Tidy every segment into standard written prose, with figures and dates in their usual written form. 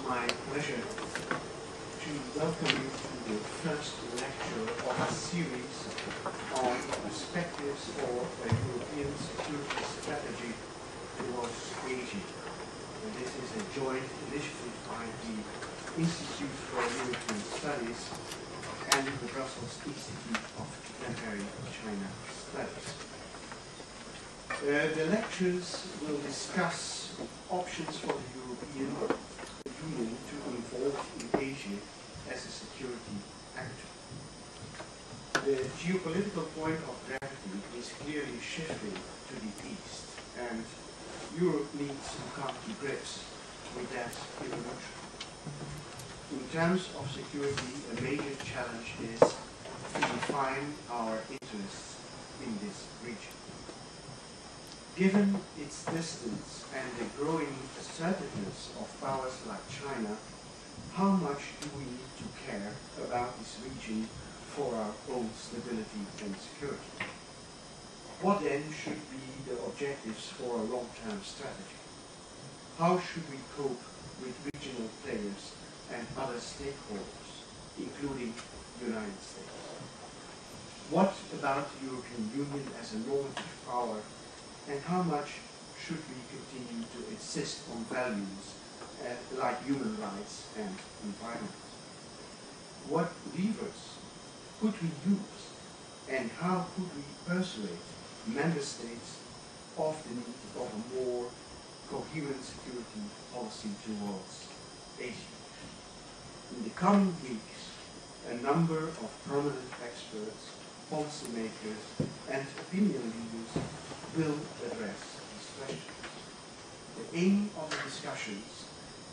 my pleasure to welcome you to the first lecture of a series on perspectives for a European security strategy towards Asia. And this is a joint initiative by the Institute for European Studies and the Brussels Institute of Contemporary China Studies. The lectures will discuss options for the European Union to involve in Asia as a security actor. The geopolitical point of gravity is clearly shifting to the east, and Europe needs to come to grips with that evolution. In terms of security, a major challenge is to define our interests in this region. Given its distance and the growing assertiveness of powers like China, how much do we need to care about this region for our own stability and security? What then should be the objectives for a long-term strategy? How should we cope with regional players and other stakeholders, including the United States? What about the European Union as a normative power, and how much should we continue to insist on values like human rights and environment? What levers could we use, and how could we persuade member states of the need of a more coherent security policy towards Asia? In the coming weeks, a number of prominent experts, policymakers, and opinion leaders will address these questions. The aim of the discussions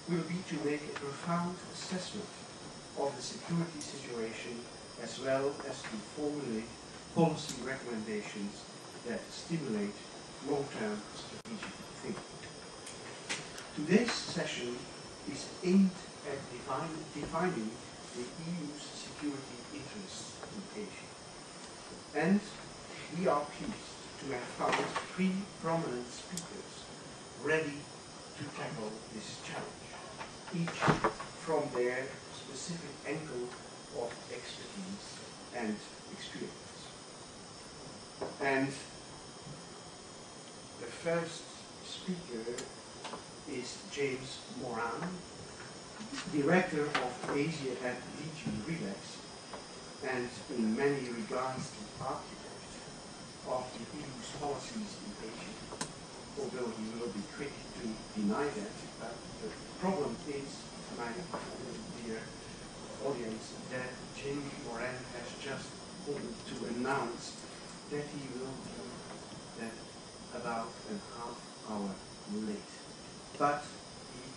will be to make a profound assessment of the security situation, as well as to formulate policy recommendations that stimulate long-term strategic thinking. Today's session is aimed at defining the EU's security interests in Asia. And we are pleased to have found three prominent speakers ready to tackle this challenge, each from their specific angle of expertise and experience. And the first speaker is James Moran, Director of Asia at DG Relax, and in many regards the architect of the EU's policies in Asia, although he will be quick to deny that. But the problem is, my dear audience, that James Moran has just called to announce that he will be about a half hour late. But he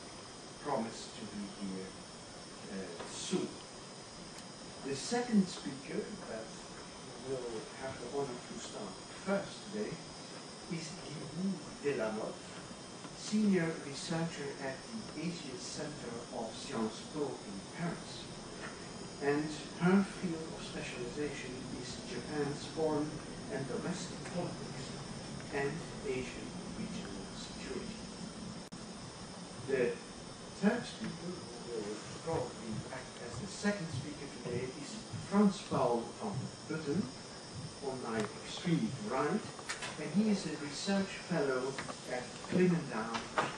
promised to be here soon. The second speaker that will have the honor to start first today is Guibourg Delamotte, Senior Researcher at the Asia Center of Sciences Po in Paris. And her field of specialization is Japan's foreign and domestic politics and Asian regional security. The third speaker, who will probably act as the second speaker today, is Frans Paul van Putten, on my extreme right, and he is a research fellow at Klingendahl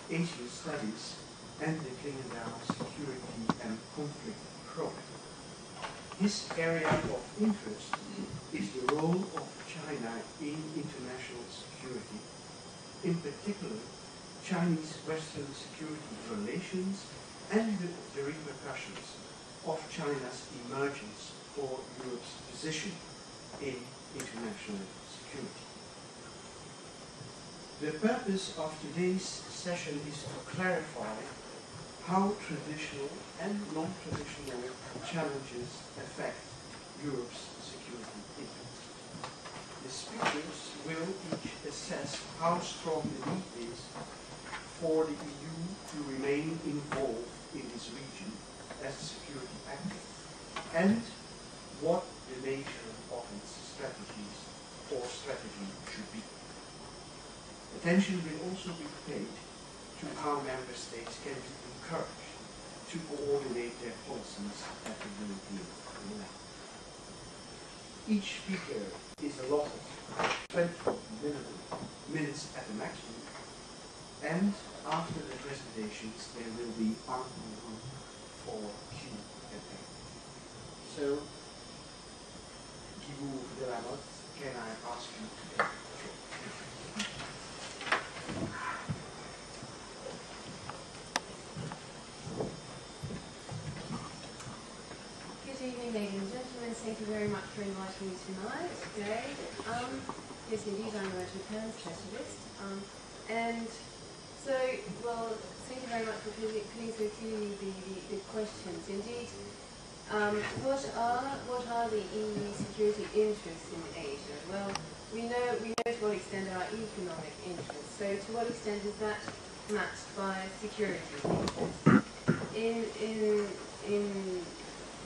Asian Studies and the Klingendahl Security and Conflict Program. His area of interest is the role of China in international security, in particular Chinese-Western security relations and the repercussions of China's emergence for Europe's position in international security. The purpose of today's session is to clarify how traditional and non-traditional challenges affect Europe's security interests. The speakers will each assess how strong the need is for the EU to remain involved in this region as a security actor, and what the nature of its strategies or strategy should be. Attention will also be paid to how member states can be encouraged to coordinate their policies at the European level. Each speaker is allotted 20 minutes at the maximum, and after the presentations there will be ample room for Q&A. So, Guibourg, Delamotte, can I ask you to take the floor? Good evening, ladies and gentlemen. Thank you very much for inviting me tonight, today. Yes, indeed, I'm a Japan specialist. And so, well, thank you very much for putting so clearly the questions. Indeed, what are the EU security interests in Asia? Well, we know to what extent there are economic interests. So, to what extent is that matched by security interests?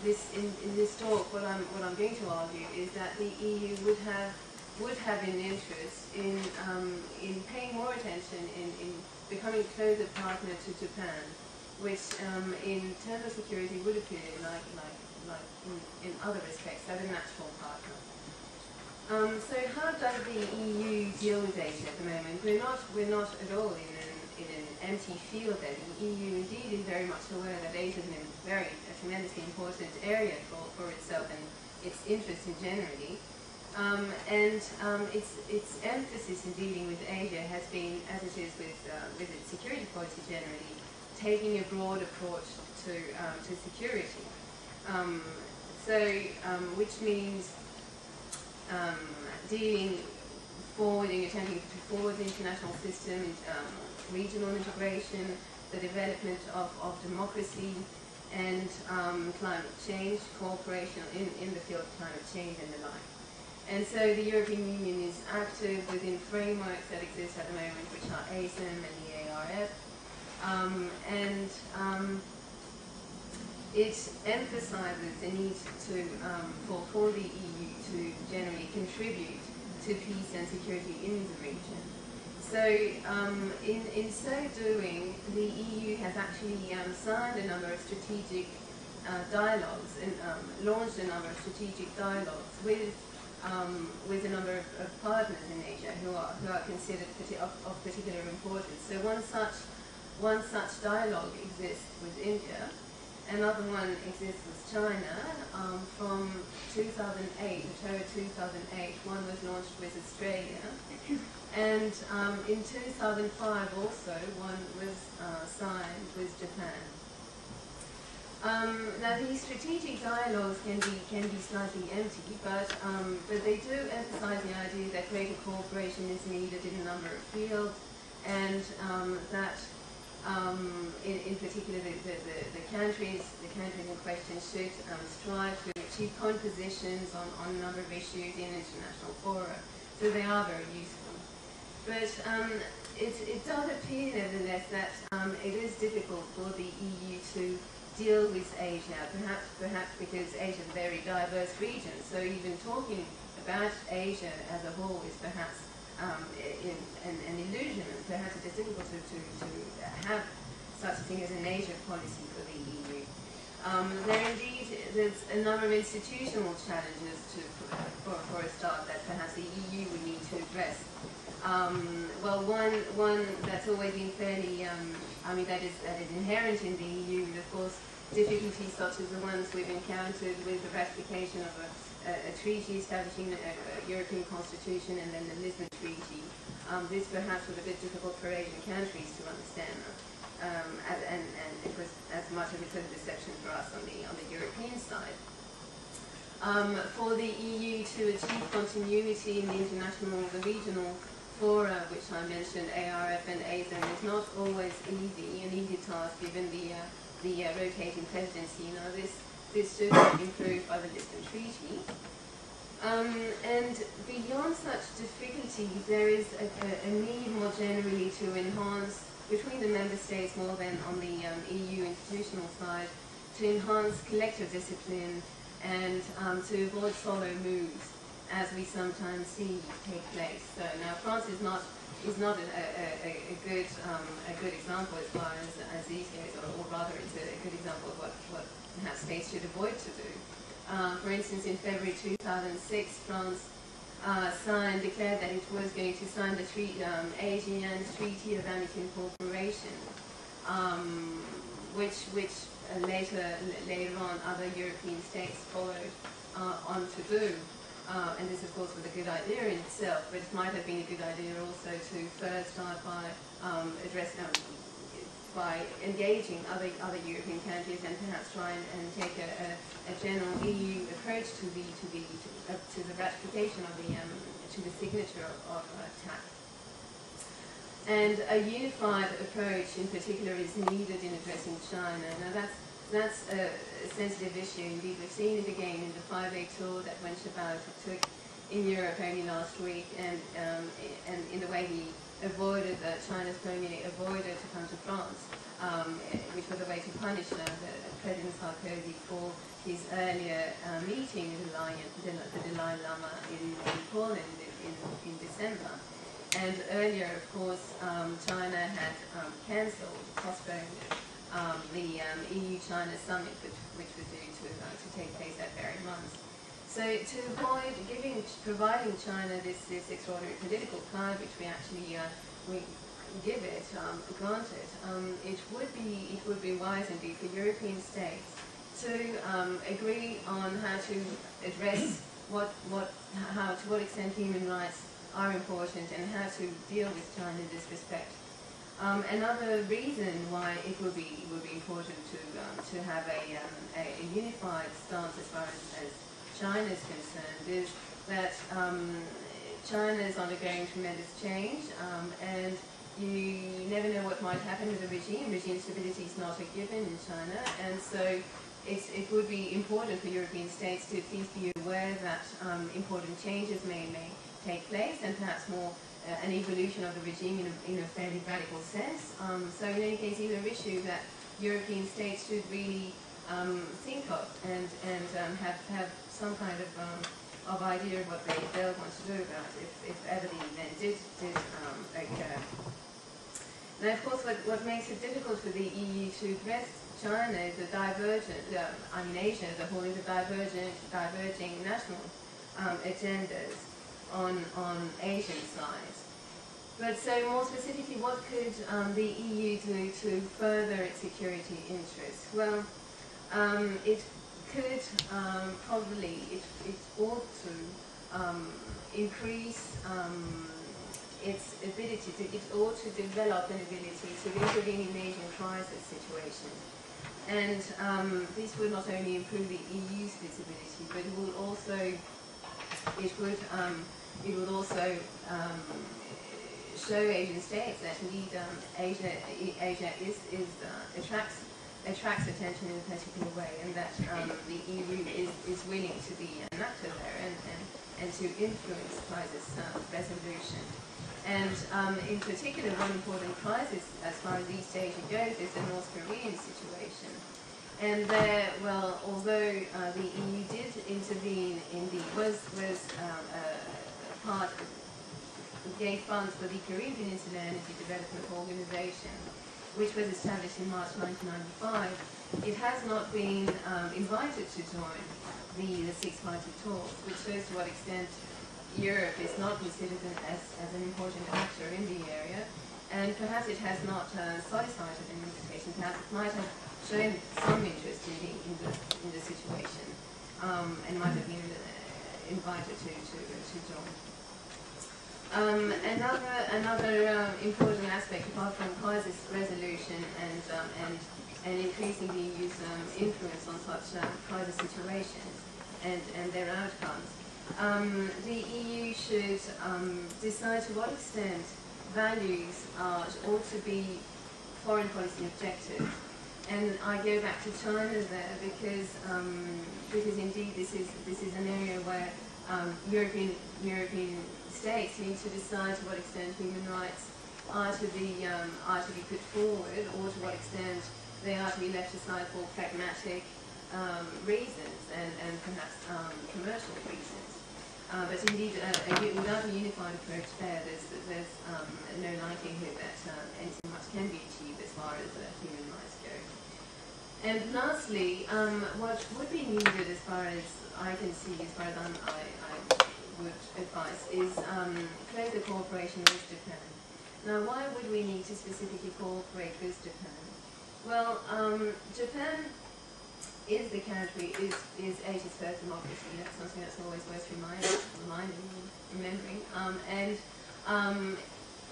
In this talk, what I'm going to argue is that the EU would have an interest in paying more attention in becoming a closer partner to Japan, which in terms of security would appear like in other respects as a natural partner. So how does the EU deal with Asia at the moment? We're not at all in an empty field there. The EU indeed is very much aware that Asia is a tremendously important area for itself and its interests in generally. Its emphasis in dealing with Asia has been, as it is with its security policy generally, taking a broad approach to security. Which means attempting to forward the international system, regional integration, the development of democracy, and climate change, cooperation in the field of climate change and the like. And so the European Union is active within frameworks that exist at the moment, which are ASEM and the ARF. It emphasizes the need for the EU to generally contribute to peace and security in the region. So in so doing, the EU has actually signed a number of strategic dialogues and launched a number of strategic dialogues with a number of partners in Asia who are considered of particular importance. So one such dialogue exists with India. Another one exists with China. From 2008, October 2008, one was launched with Australia. And in 2005 also, one was signed with Japan. Now these strategic dialogues can be slightly empty, but they do emphasize the idea that greater cooperation is needed in a number of fields, and that in particular the countries in question should strive to achieve common positions on a number of issues in international fora. So they are very useful. But it does appear nevertheless that it is difficult for the EU to deal with Asia, perhaps because Asia is a very diverse region, so even talking about Asia as a whole is perhaps an illusion, and perhaps it is difficult to have such a thing as an Asia policy for the EU. There's a number of institutional challenges for a start that perhaps the EU would need to address. Well, one that's always been fairly, that is inherent in the EU, is of course difficulties such as the ones we've encountered with the ratification of a treaty establishing a European constitution and then the Lisbon Treaty. This perhaps was a bit difficult for Asian countries to understand, and it was as much of a deception for us on the European side. For the EU to achieve continuity in the regional fora, which I mentioned, ARF and ASEM, is not always an easy task given the rotating presidency. Now this should be improved by the Lisbon Treaty. And beyond such difficulties, there is a need more generally to enhance, between the member states more than on the EU institutional side, to enhance collective discipline and to avoid solo moves. as we sometimes see take place. So now France is not a good example as far as these goes, or rather it's a good example of what perhaps states should avoid to do. For instance, in February 2006, France declared that it was going to sign the Asian Treaty of Amity and Cooperation, which later on other European states followed on to do. And this, of course, was a good idea in itself, but it might have been a good idea also to first start by by engaging other European countries and perhaps try and take a general EU approach to the ratification of to the signature of TAC. And a unified approach in particular is needed in addressing China. Now that's a sensitive issue indeed. We've seen it again in the 5-day tour that Wen Shabao took in Europe only last week, and in the way he avoided China's premier avoided to come to France, which was a way to punish President Sarkozy for his earlier meeting with the Dalai Lama in Poland in December. And earlier, of course, China had postponed the EU-China summit, which was due to take place that very month. So to avoid providing China this extraordinary political clout, which we actually we give it, granted, it would be wise indeed for European states to agree on how to address to what extent human rights are important and how to deal with China in this respect. Another reason why it would be important to have a unified stance as far as China is concerned is that China is undergoing tremendous change, and you never know what might happen with the regime. Regime stability is not a given in China, and so it would be important for European states to at least be aware that important changes may take place, and perhaps more an evolution of the regime in a fairly radical sense. So in any case, these are issues that European states should really think of and have some kind of idea of what they'll want to do about it if ever the event did occur. Now, of course, what makes it difficult for the EU to address China is the Asia as a whole is diverging national agendas on Asian sides. But so more specifically, what could the EU do to further its security interests? Well, it could probably, it ought to increase its ability it ought to develop an ability to intervene in Asian crisis situations. And this would not only improve the EU's visibility, but it would also show Asian states that indeed Asia attracts attention in a particular way, and that the EU is willing to be an actor there and to influence crisis resolution. And in particular, one important crisis as far as East Asia goes is the North Korean situation. And there, well, although the EU did intervene, indeed, gave funds for the Korean Peninsula Energy Development Organization, which was established in March 1995, it has not been invited to join the six-party talks, which shows to what extent Europe is not considered as an important actor in the area, and perhaps it has not solicited an invitation. Perhaps it might have shown some interest in the situation, and might have been invited to join. Another important aspect, apart from crisis resolution and increasing the EU's influence on such crisis situations and their outcomes, the EU should decide to what extent values ought to be foreign policy objectives. And I go back to China there because indeed this is an area where European states need to decide to what extent human rights are to be put forward, or to what extent they are to be left aside for pragmatic reasons and perhaps commercial reasons. But indeed, without a unified approach there, there's no likelihood that anything much can be achieved as far as human rights go. And lastly, what would be needed, as far as I can see, as far as I would advise, is closer cooperation with Japan. Now, why would we need to specifically cooperate with Japan? Well, Japan is the country, is Asia's first democracy. That's something that's always worth remembering,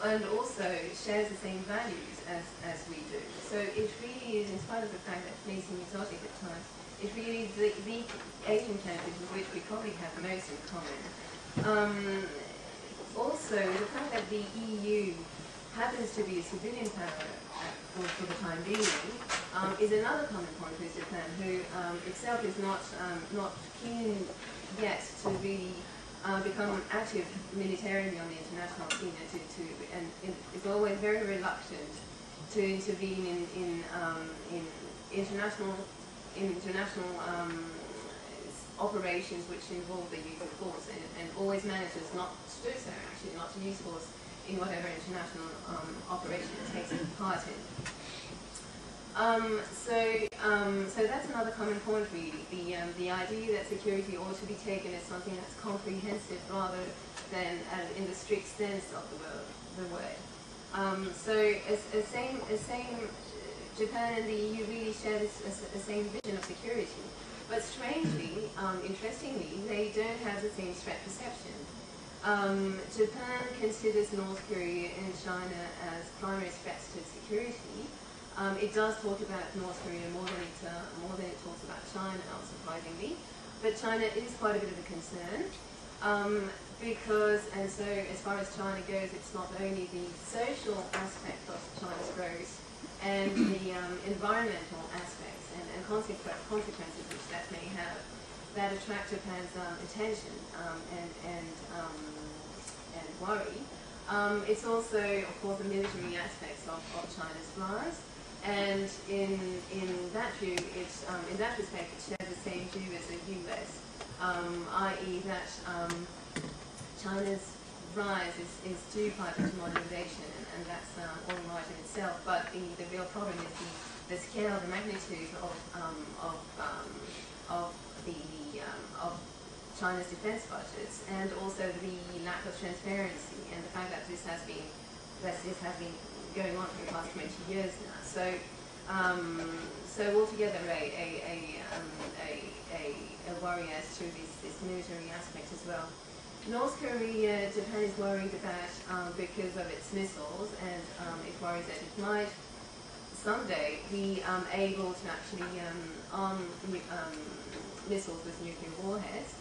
and also shares the same values as we do. So it really is, in spite of the fact that it may seem exotic at times, it really is the Asian countries with which we probably have most in common. Also, the fact that the EU happens to be a civilian power for the time being is another common point with Japan, who itself is not keen yet to really become active militarily on the international scene, and is always very reluctant to intervene in international operations which involve the use of force, and always manages not to do so, actually, not to use force in whatever international operation it takes part in. So that's another common point, really. The idea that security ought to be taken as something that's comprehensive rather than in the strict sense of the word. Japan and the EU really share the same vision of security. But strangely, interestingly, they don't have the same threat perception. Japan considers North Korea and China as primary threats to security. It does talk about North Korea more than it talks about China, unsurprisingly. But China is quite a bit of a concern because, and so as far as China goes, it's not only the social aspect of China's growth and the environmental aspects and consequences which that may have that attract Japan's attention and worry. It's also, of course, the military aspects of China's rise, and in that view, in that respect, it shares the same view as the US, i.e. that China's rise is due partly to modernization, and that's all right in itself. But the real problem is the scale, the magnitude of China's defense budgets, and also the lack of transparency, and the fact that this has been going on for the past 20 years now. So altogether, a worry as to this military aspect as well. North Korea, Japan is worried about because of its missiles, and it worries that it might someday be able to actually arm missiles with nuclear warheads,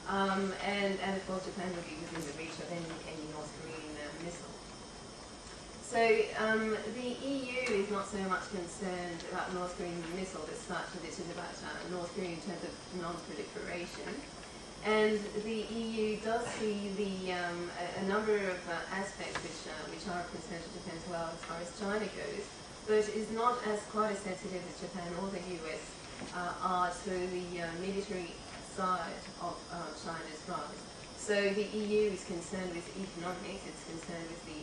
and of course Japan would be within the reach of any North Korean missile. So the EU is not so much concerned about North Korean missiles as such, as it is about North Korea in terms of non-proliferation. And the EU does see a number of aspects which are of concern to Japan as well as far as China goes, but is not quite as sensitive as Japan or the US are to the military side of China's rise. So the EU is concerned with economics, it's concerned with the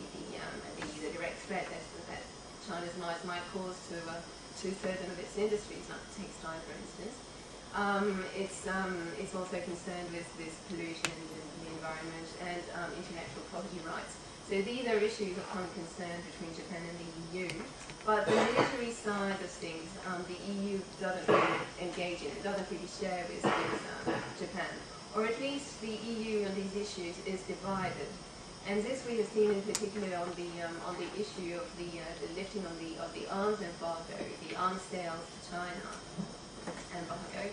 direct threat that China's rise might cause to certain of its industries, like textile, for instance. It's also concerned with this pollution in the environment and intellectual property rights. So these are issues of common concern between Japan and the EU. But the military side of things, the EU doesn't really engage in, it doesn't really share with Japan. Or at least the EU on these issues is divided. And this we have seen in particular on the issue of the lifting of the arms embargo, the arms sales to China embargo,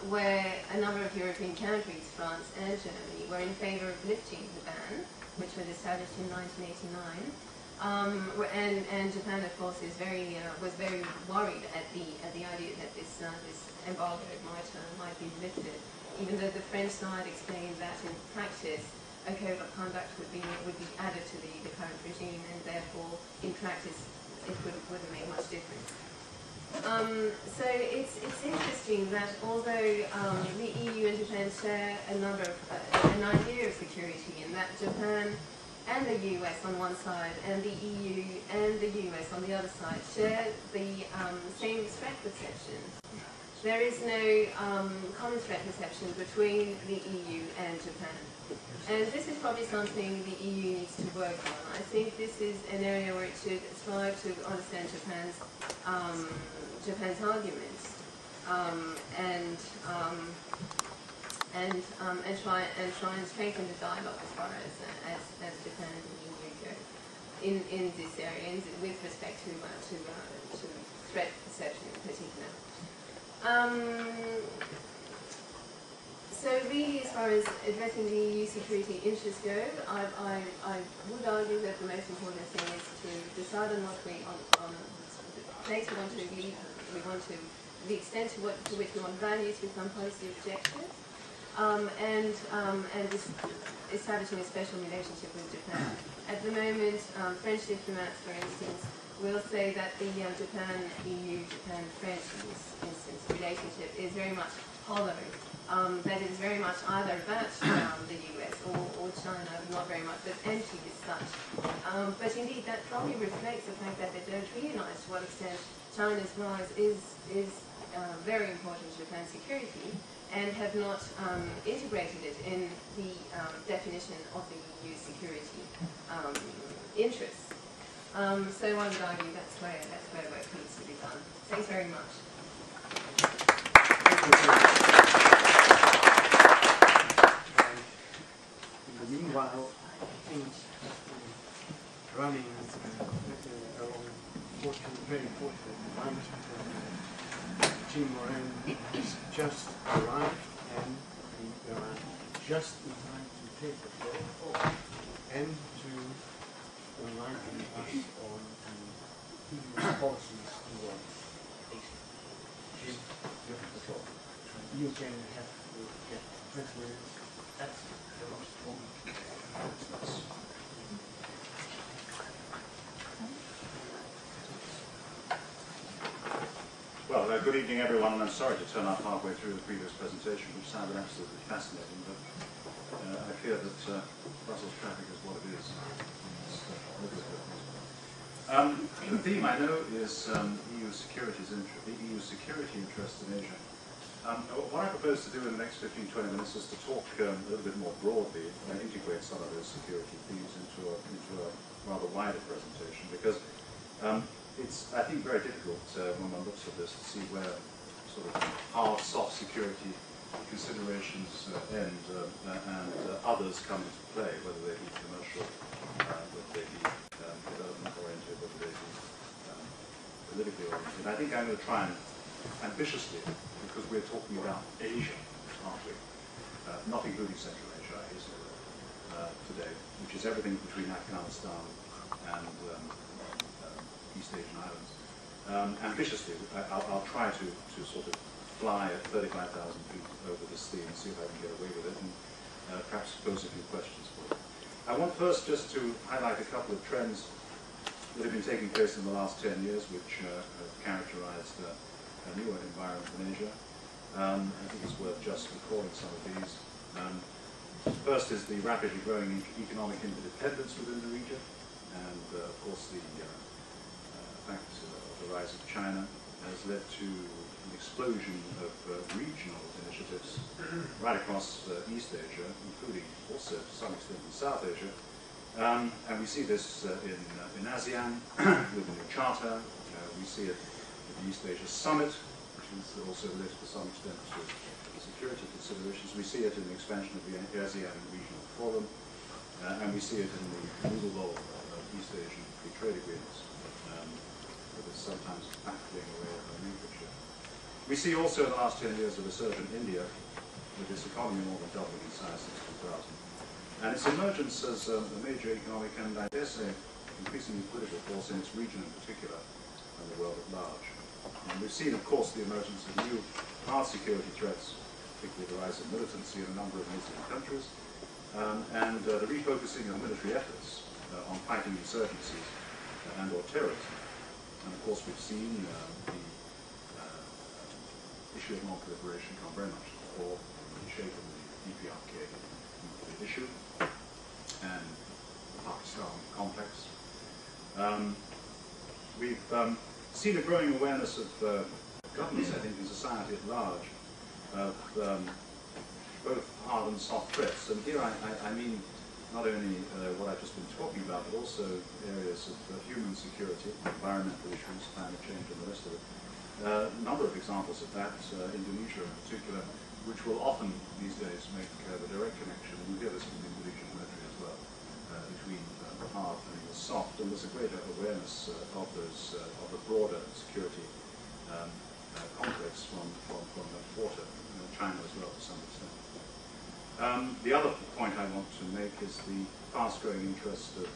where a number of European countries, France and Germany, were in favor of lifting the ban, which was established in 1989. And Japan, of course, was very worried at the idea that this embargo might be lifted, even though the French side explained that in practice a code of conduct would be added to the current regime, and therefore in practice it wouldn't make much difference. So it's interesting that although the EU and Japan share an idea of security, in that Japan and the US on one side and the EU and the US on the other side share the same threat perception. There is no common threat perception between the EU and Japan. And this is probably something the EU needs to work on. I think this is an area where it should strive to understand Japan's arguments and try and strengthen the dialogue as far as Japan and the EU go in this area, with respect to threat perception in particular. So really, as far as addressing the EU security interests go, I would argue that the most important thing is to decide on what on the place we want to lead. We want to the extent to which we want values to become policy objectives, and establishing a special relationship with Japan. At the moment, French diplomats, for instance, will say that the Japan-EU, Japan-French, in this instance, relationship is very much hollow. That is very much either about the US or China, not very much, but empty as such. But indeed, that probably reflects the fact that they don't realise to what extent China's rise is very important to Japan's security, and have not integrated it in the definition of the EU security interests. So I would argue that's where work needs to be done. Thanks very much. Meanwhile, things running along very fortunate lines. Moran has just arrived, and we are just in time to take the floor and to enlighten us on the policies towards Asia. Jim, you have the floor. You can have 20 minutes. That's the most important. Well, good evening, everyone, and I'm sorry to turn up halfway through the previous presentation, which sounded absolutely fascinating, but I fear that Brussels traffic is what it is. The theme, I know, is EU security interests in Asia. What I propose to do in the next 15-20 minutes is to talk a little bit more broadly and integrate some of those security themes into a rather wider presentation, because it's, I think, very difficult when one looks at this to see where sort of hard, soft security considerations end and others come into play, whether they be commercial, whether they be development-oriented, whether they be politically oriented. I think I'm going to try and ambitiously, because we're talking about Asia, aren't we? Not including Central Asia, I guess, today, which is everything between Afghanistan and East Asian islands. Ambitiously, I'll try to sort of fly at 35,000 feet over this theme and see if I can get away with it, and perhaps pose a few questions for you. I want first just to highlight a couple of trends that have been taking place in the last 10 years, which have characterized a newer environment in Asia. I think it's worth just recalling some of these. First is the rapidly growing economic interdependence within the region, and of course the fact of the rise of China has led to an explosion of regional initiatives right across East Asia, including also to some extent in South Asia. And we see this in ASEAN with the new charter. We see it at the East Asia Summit, which is also led to some extent to security considerations. We see it in the expansion of the ASEAN Regional Forum, and we see it in the removal of East Asian free trade agreements. That is sometimes battling away at nomenclature. We see also in the last 10 years a resurgent India, with its economy more than doubling in size since 2000. And its emergence as a major economic and, I dare say, increasingly political force in its region in particular, and the world at large. And we've seen, of course, the emergence of new hard security threats, particularly the rise of militancy in a number of Muslim countries, and the refocusing of military efforts on fighting insurgencies and or terrorism. And of course we've seen the issue of non-proliferation come very much to the fore in the shape of the DPRK nuclear issue and the Pakistan complex. We've seen a growing awareness of governments, I think, in society at large, of both hard and soft threats. And here I mean not only what I've just been talking about, but also areas of human security, environmental issues, climate change, and the rest of it. A number of examples of that, Indonesia in particular, which will often these days make the direct connection, and you hear this from the Indonesian military as well, between the hard and the soft, and there's a greater awareness of those of the broader security complex from that quarter, China as well to some extent. The other point I want to make is the fast-growing interest of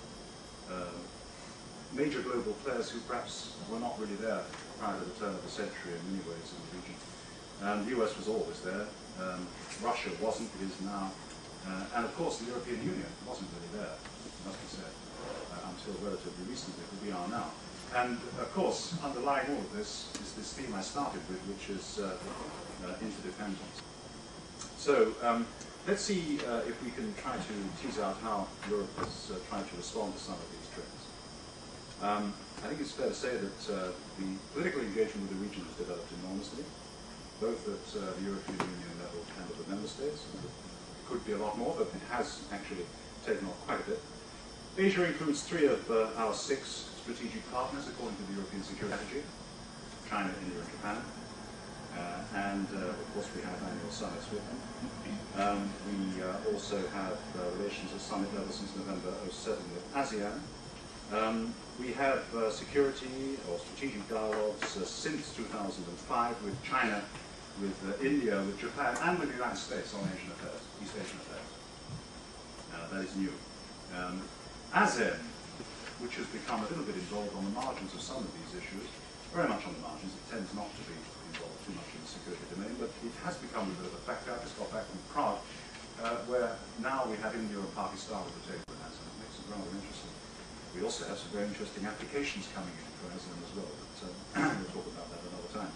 major global players who perhaps were not really there prior to the turn of the century in many ways in the region. The US was always there, Russia wasn't, it is now, and of course the European Union wasn't really there, must be said, until relatively recently, but we are now. And of course, underlying all of this is this theme I started with, which is interdependence. So let's see if we can try to tease out how Europe has tried to respond to some of these trends. I think it's fair to say that the political engagement with the region has developed enormously, both at the European Union level and at the member states. It could be a lot more, but it has actually taken off quite a bit. Asia includes 3 of our 6 strategic partners according to the European Security Strategy: China, India, and Japan. And of course we have annual summits with them. We also have relations at summit level since November 2007 with ASEAN. We have security or strategic dialogues since 2005 with China, with India, with Japan, and with the United States on Asian affairs, East Asian affairs. That is new. ASEAN, which has become a little bit involved on the margins of some of these issues, very much on the margins. It tends not to be involved too much in the security domain, but it has become a bit of a factor. I just got back from Prague, where now we have India and Pakistan at the table in ASEAN. It makes it rather interesting. We also have some very interesting applications coming in for ASEAN as well, but we'll talk about that another time.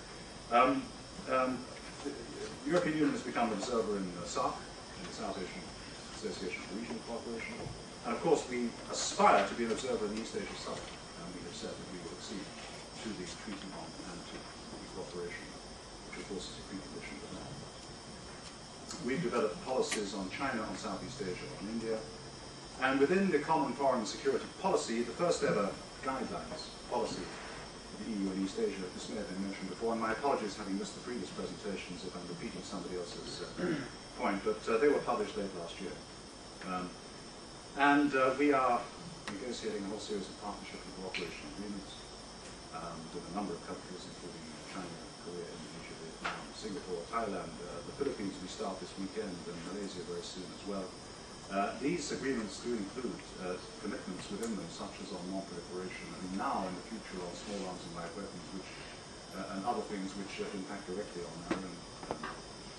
The European Union has become an observer in SAARC, in the South Asian Association for Regional Cooperation, and of course we aspire to be an observer in the East Asia Summit, and we have said that we will accede to the treaty on and to cooperation, which of course is a precondition for that. We've developed policies on China, on Southeast Asia, on India, and within the common foreign and security policy, the first ever guidelines policy of the EU and East Asia, this may have been mentioned before, and my apologies having missed the previous presentations if I'm repeating somebody else's point, but they were published late last year. We are negotiating a whole series of partnership and cooperation agreements with a number of countries, including China, Korea, Indonesia, Vietnam, Singapore, Thailand, the Philippines we start this weekend, and Malaysia very soon as well. These agreements do include commitments within them, such as on non-proliferation, and now in the future on small arms and light weapons, which, and other things which impact directly on our own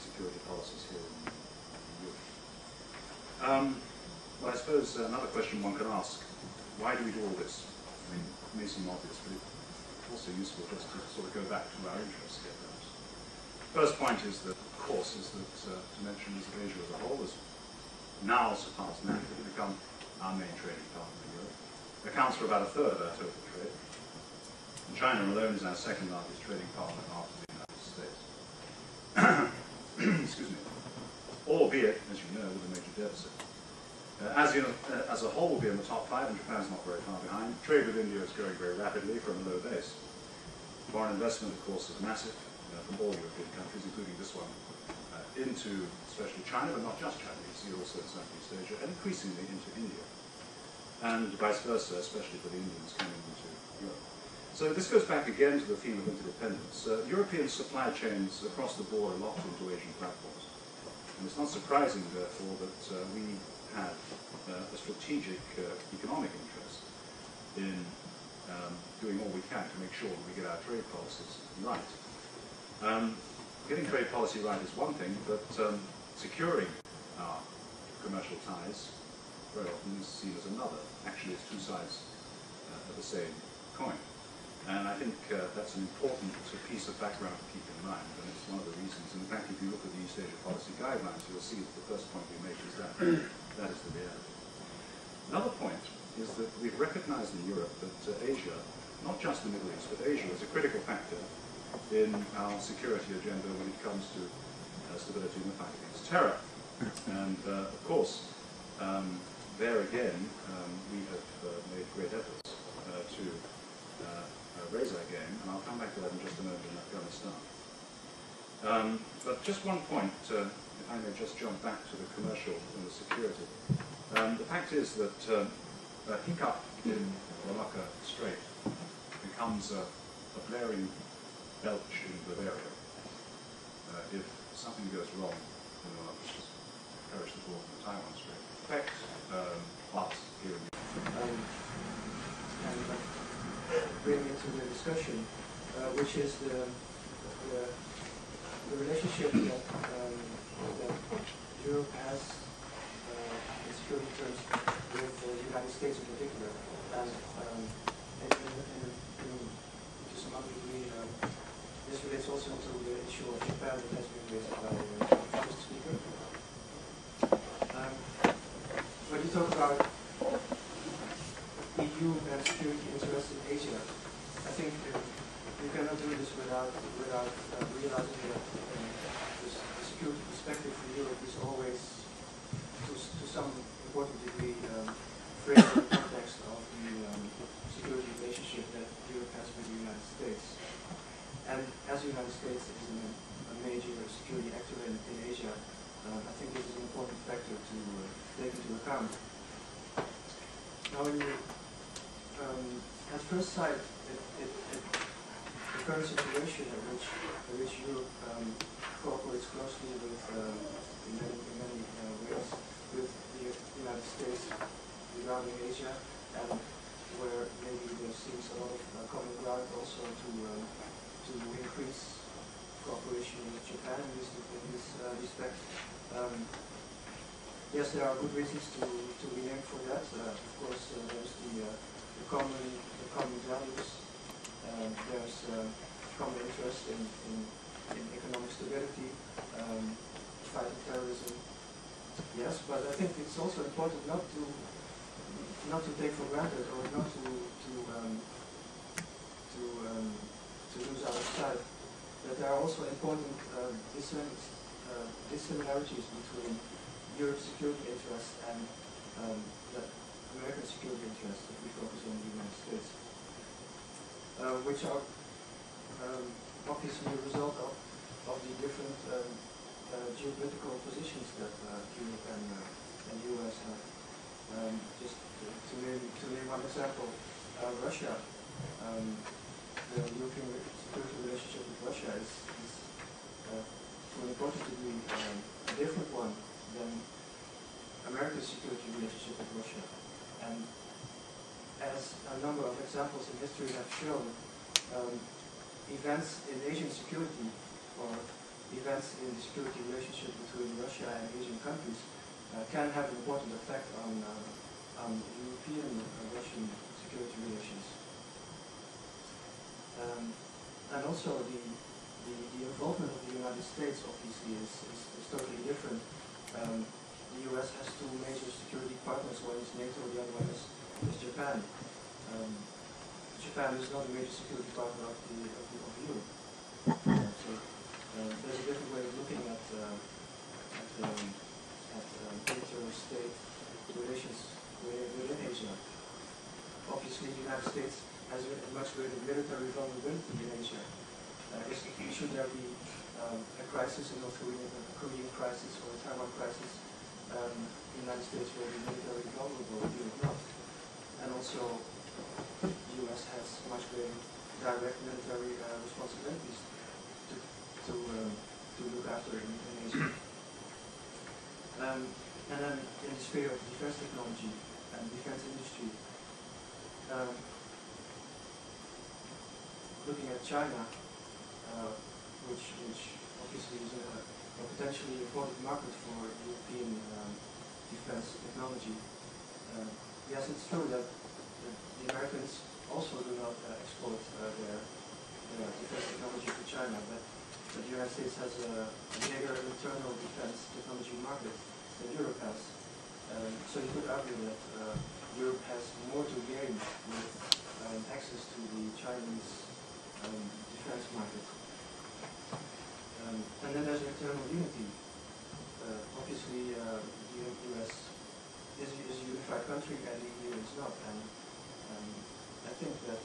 security policies here in Europe. Well, I suppose another question one can ask, why do we do all this? I mean, it may seem obvious, but it's also useful just to sort of go back to our interests here, perhaps. First point is that, of course, is that, to mention, is that Asia as a whole has now surpassed NATO to become our main trading partner in Europe. It accounts for about 1/3 of our total trade. And China alone is our 2nd largest trading partner after the United States. Excuse me. Albeit, as you know, with a major deficit. ASEAN as a whole will be in the top 5, and Japan's not very far behind. Trade with India is growing very rapidly from a low base. Foreign investment, of course, is massive from all European countries, including this one, into especially China, but not just China. You see also in Southeast Asia, and increasingly into India. And vice versa, especially for the Indians coming into Europe. So this goes back again to the theme of interdependence. European supply chains across the board are locked into Asian platforms. And it's not surprising, therefore, that we have a strategic economic interest in doing all we can to make sure that we get our trade policies right. Getting trade policy right is one thing, but securing our commercial ties very often is seen as another. Actually, it's 2 sides of the same coin. And I think that's an important piece of background to keep in mind, and it's one of the reasons. In fact, if you look at the East Asia Policy Guidelines, you'll see that the first point we make is that. That is the reality. Another point is that we've recognized in Europe that Asia, not just the Middle East, but Asia is a critical factor in our security agenda when it comes to stability and the fight against terror. And of course, there again, we have made great efforts to raise our game, and I'll come back to that in just a moment in Afghanistan. But just one point, if I may just jump back to the commercial and the security. The fact is that a hiccup in the Malacca Strait becomes a blaring belch in Bavaria if something goes wrong in the Malacca, which is perish the port in the Taiwan Strait. Affects us here in bring into the discussion, which is the relationship that Europe has in security terms with the United States in particular, and to some other degree, this relates also to the issue of Japan that has been raised by the first speaker. When you talk about EU and security interests in Asia, I think you cannot do this without realizing that the security perspective for Europe is always, to some important degree, framed in the context of the security relationship that Europe has with the United States. And as the United States is a major security actor in Asia, I think this is an important factor to take into account. Now, at first sight, the current situation in which Europe cooperates closely with, in many ways, with the United States regarding Asia, and where maybe there seems a lot of common ground also to increase cooperation with Japan in this respect. Yes, there are good reasons to react for that. Of course, there's the common values. There's common interest in economic stability, fighting terrorism. Yes, but I think it's also important not to take for granted, or not to lose out of sight that there are also important dissimilarities between Europe's security interests and the American security interests, if we focus on the United States, which are obviously a result of the different geopolitical positions that Europe and US have. Just to name one example, Russia. The European security relationship with Russia is to an important degree a different one than America's security relationship with Russia. And as a number of examples in history have shown, events in Asian security, or events in the security relationship between Russia and Asian countries, can have an important effect on European-Russian security relations. And also the involvement of the United States obviously is totally different. The US has two major security partners. One is NATO, the other one is Japan. Japan is not a major security partner of Europe. So there's a different way of looking at inter-state relations within Asia. Obviously, the United States has a much greater military vulnerability in Asia. Should there be a crisis, a North Korean crisis or a Taiwan crisis, the United States will be militarily vulnerable, Europe not. And also, the US has much greater direct military responsibilities to look after in Asia. And then in the sphere of defense technology and defense industry, looking at China, which obviously is a potentially important market for European defense technology. Yes, it's true that the Americans also do not export their defense technology to China, but the United States has a bigger internal defense technology market than Europe has. So you could argue that Europe has more to gain with access to the Chinese defense market. And then there's internal unity. Obviously, the US is a unified country and the EU is not. And I think that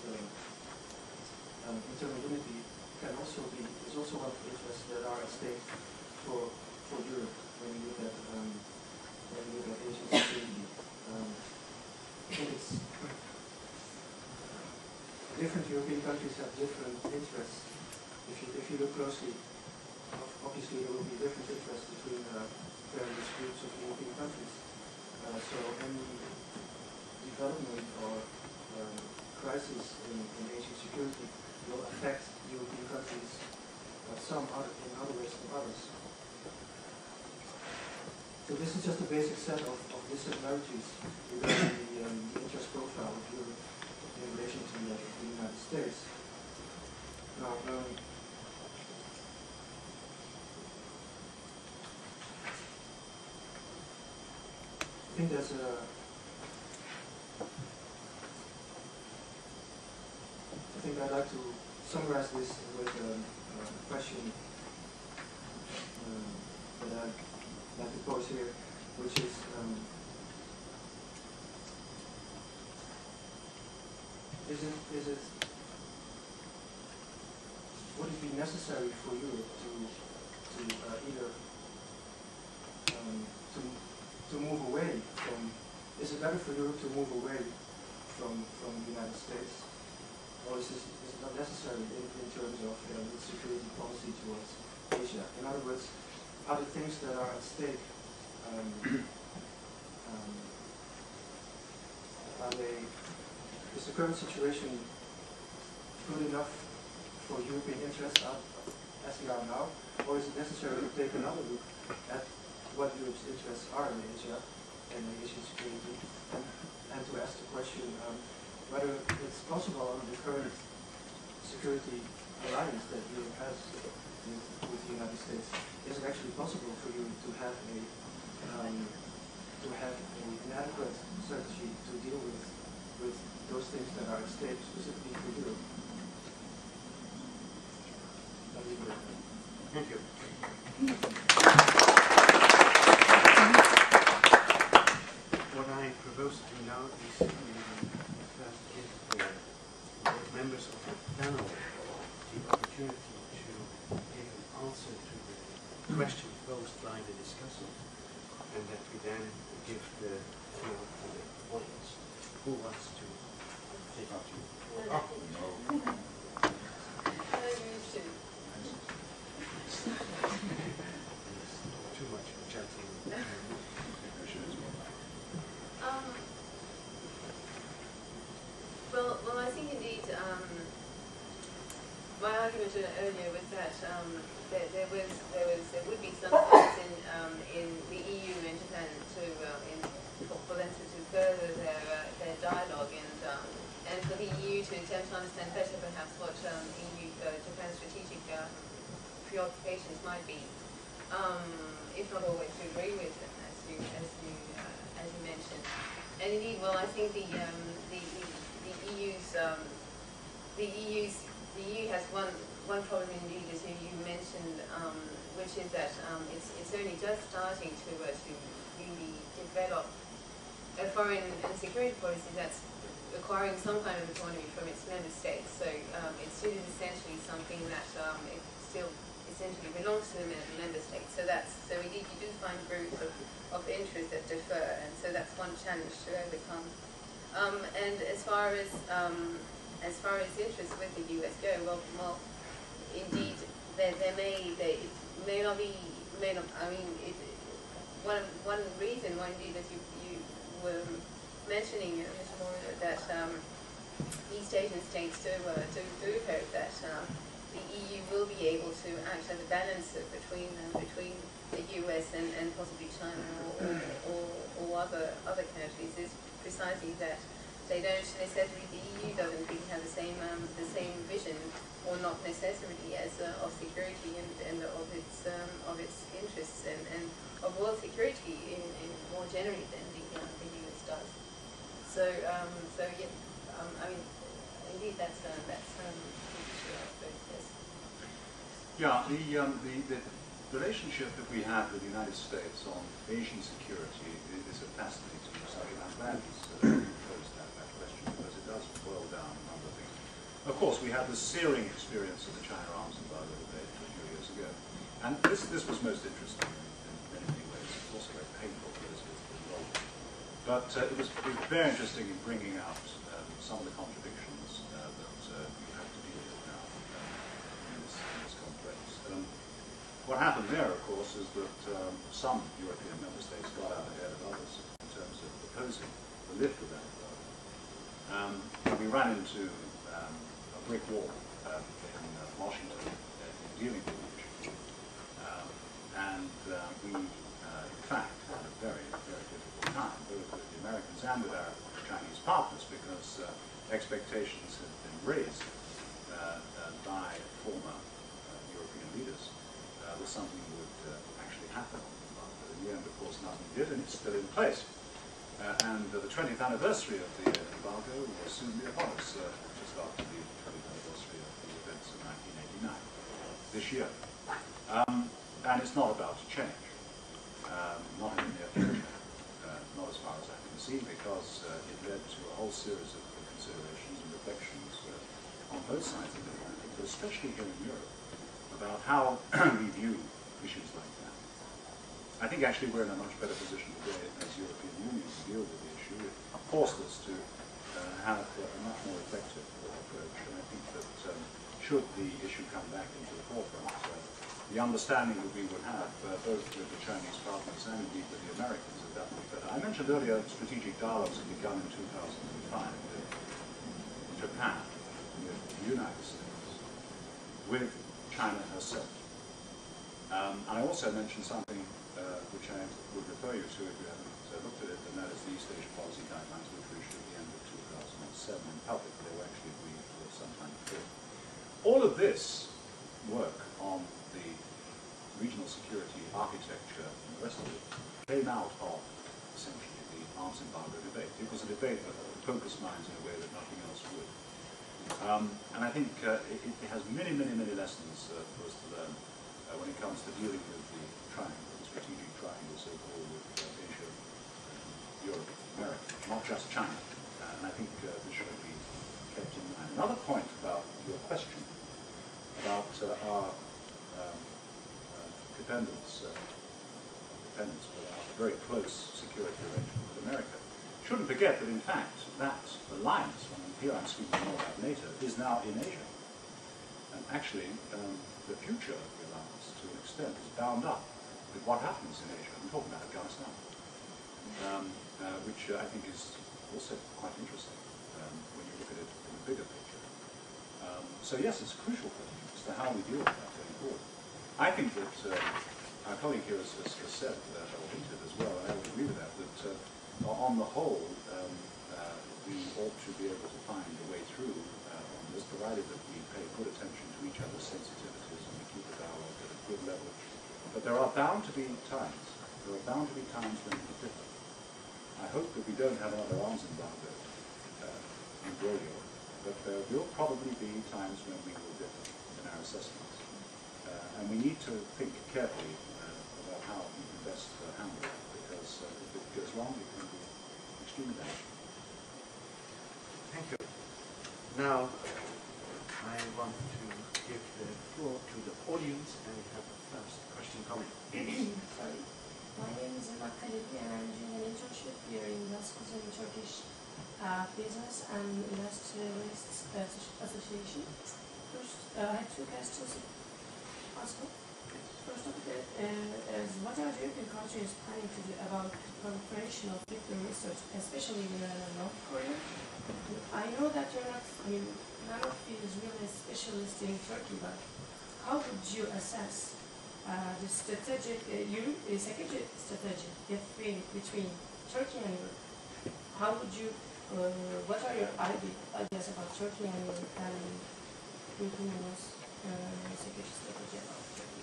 internal unity is also one of the interests that are at stake for Europe when you look at Asian security. I think it's different European countries have different interests. If you look closely, obviously there will be different interests between various groups of European countries. So any development or crisis in Asian security will affect European countries in other ways than others. So this is just a basic set of dissimilarities regarding the interest profile of Europe in relation to the United States. Now, I think there's I think I'd like to summarize this with a question that I'd like to pose here, which is would it be necessary for Europe to move away from? Is it better for Europe to move away from the United States, or is it not necessary in terms of its security policy towards Asia? In other words, are the things that are at stake is the current situation good enough for European interests as they are now, or is it necessary to take another look at what Europe's interests are in Asia and in Asian security, and to ask the question whether it's possible under the current security alliance that Europe has with the United States, is it actually possible for Europe to have an adequate strategy to deal with those things that are at stake specifically for Europe? Thank you. What I propose to do now is to first give the members of the panel the opportunity to give an answer to the question posed by the discussant, and that we then give the floor to the audience. Who wants to take up to? Too much chatting. Well, I think indeed my argument earlier was that there would be some sense in the EU and Japan for them to further their dialogue and for the EU to attempt to understand better perhaps what Japan's strategic preoccupations might be, if not always to agree with them, as you mentioned. And indeed, well, I think the EU has one problem indeed, as you mentioned, which is that it's only just starting to really develop a foreign and security policy that's acquiring some kind of autonomy from its member states. So it still is essentially something that it still essentially belongs to the member states. So indeed you do find groups of interest that differ, and so that's one challenge to overcome. And as far as interests with the US go, well, indeed there may not be. I mean, one reason why indeed that you were mentioning, Mr. Moran, that East Asian states do hope that the EU will be able to act as a balancer between the US and possibly China or other countries, is precisely that They don't necessarily, the EU doesn't really have the same vision, or not necessarily, as of security and of its interests and of world security in more generally than the US does. So yeah, I mean, indeed that's the issue, I suppose. Yes. Yeah, the relationship that we have with the United States on Asian security is a fascinating study. I'm glad you posed that question, because it does boil down a number of things. Of course, we had the searing experience of the China arms embargo debate a few years ago, and this was most interesting in many ways. It was also very painful for those involved. But it was very interesting in bringing out some of the contradictions that you have to deal with now in this complex. What happened there, of course, is that some European member states got out ahead of others in terms of opposing the lift of that embargo. We ran into a brick wall in Washington in dealing with the issue. And we, in fact, had a very, very difficult time, both with the Americans and with our Chinese partners, because expectations had been raised by former European leaders that something would actually happen on the embargo. In the end, of course, nothing did, and it's still in place. And the 20th anniversary of the embargo will soon be upon us, just after the 20th anniversary of the events of 1989, this year. And it's not about to change, not in the near future, not as far as I can see, because it led to a whole series of considerations and reflections on both sides of the Atlantic, but especially here in Europe, about how we view issues like that. I think actually we're in a much better position today as European Union to deal with the issue. It forced us to have a much more effective approach, and I think that should the issue come back into the forefront, the understanding that we would have, both with the Chinese partners and indeed with the Americans, is that much better. I mentioned earlier strategic dialogues had begun in 2005 with Japan, with the United States, with China herself. And I also mentioned something which I would refer you to if you haven't looked at it, and that is the East Asia Policy Guidelines, which were issued at the end of 2007 in public. They were actually agreed for some time before. All of this work on the regional security architecture and the rest of it came out of, essentially, the arms embargo debate. It was a debate that focused minds in a way that nothing else would. And I think it has many, many, many lessons for us to learn when it comes to dealing with the triangle, the strategic triangle, so-called, with Asia, Europe, America, not just China. And I think this should be kept in mind. Another point about your question about our dependence with our very close security arrangement with America. Shouldn't forget that, in fact, that alliance, and here I'm speaking more about NATO, is now in Asia. And actually, the future of the alliance, to an extent, is bound up with what happens in Asia. I'm talking about Afghanistan, which I think is also quite interesting when you look at it in the bigger picture. So yes, it's a crucial question as to how we deal with that going forward. I think that our colleague here has said, or hinted as well, and I would agree with that, that on the whole, we ought to be able to find a way through on this, provided that we pay good attention to each other's sensitivities and we keep the dialogue at a good level. But there are bound to be times when we differ. I hope that we don't have another arms embargo imbroglio, but there will probably be times when we will differ in our assessments. And we need to think carefully about how we can best handle it, because if it goes wrong, it can be extremely damaging. Thank you. Now, I want to give the floor to the audience, and we have the first question coming. Sorry. My name is Emma Kalebi, and I'm doing an internship here in the Schools in Turkish Business and Industrialists Association. First, I have two questions. First of all, what are the European countries planning to do about proliferation of nuclear research, especially in North Korea? I know that you're not, none of you is really a specialist in Turkey, but how would you assess the strategic, security strategy between Turkey and Europe? How would you what are your ideas about Turkey and European Union's security strategy about Turkey?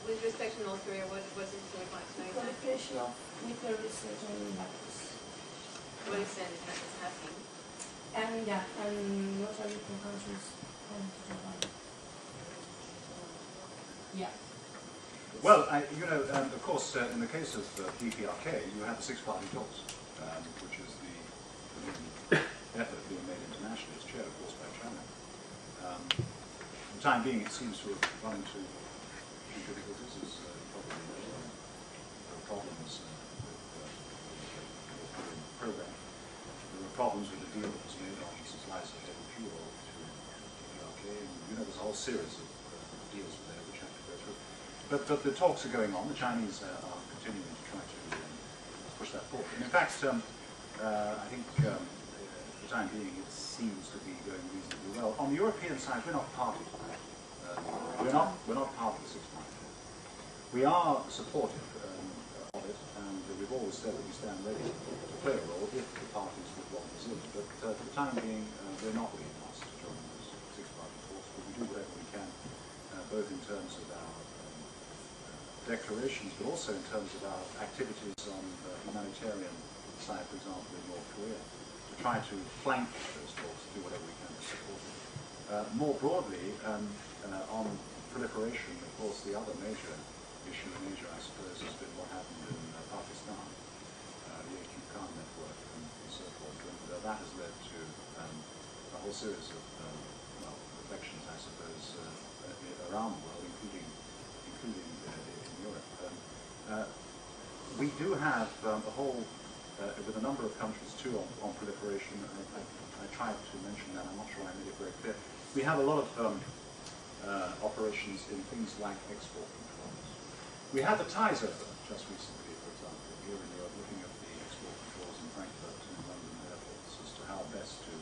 With respect to North Korea, what is it you would like to know? Proliferation of nuclear research and weapons. To what extent is that happening? And what are European countries planning to do about it? Yeah. Well, of course, in the case of DPRK, you have the six-party talks, which is the effort being made internationally, as chaired, of course, by China. For the time being, it seems to have run into difficulties, as probably there are problems with the program. There were problems with the deal that was made on supplies of heavy fuel to DPRK, and there's a whole series of deals there which have to go through. But the talks are going on. The Chinese are continuing to try to push that forward. And in fact, I think for the time being, it seems to be going reasonably well. On the European side, we're not party to that. We're not part of the six-party. We are supportive of it, and we've always said that we stand ready to play a role if the parties would want us in. But for the time being, we're not being asked to join those six-party talks, but we do whatever we can, both in terms of our declarations, but also in terms of our activities on the humanitarian side, for example, in North Korea, to try to flank those talks, do whatever we can to support them. More broadly, on proliferation, of course, the other major issue in Asia, I suppose, has been what happened in Pakistan, the AQ-Khan network and so forth, and that has led to a whole series of reflections, I suppose, around the world, including in Europe. We do have a whole, with a number of countries too, on proliferation. I tried to mention that. I'm not sure I made it very clear. We have a lot of operations in things like export controls. We had the ties over just recently, for example, here in Europe, looking at the export controls in Frankfurt and in London airports as to how best to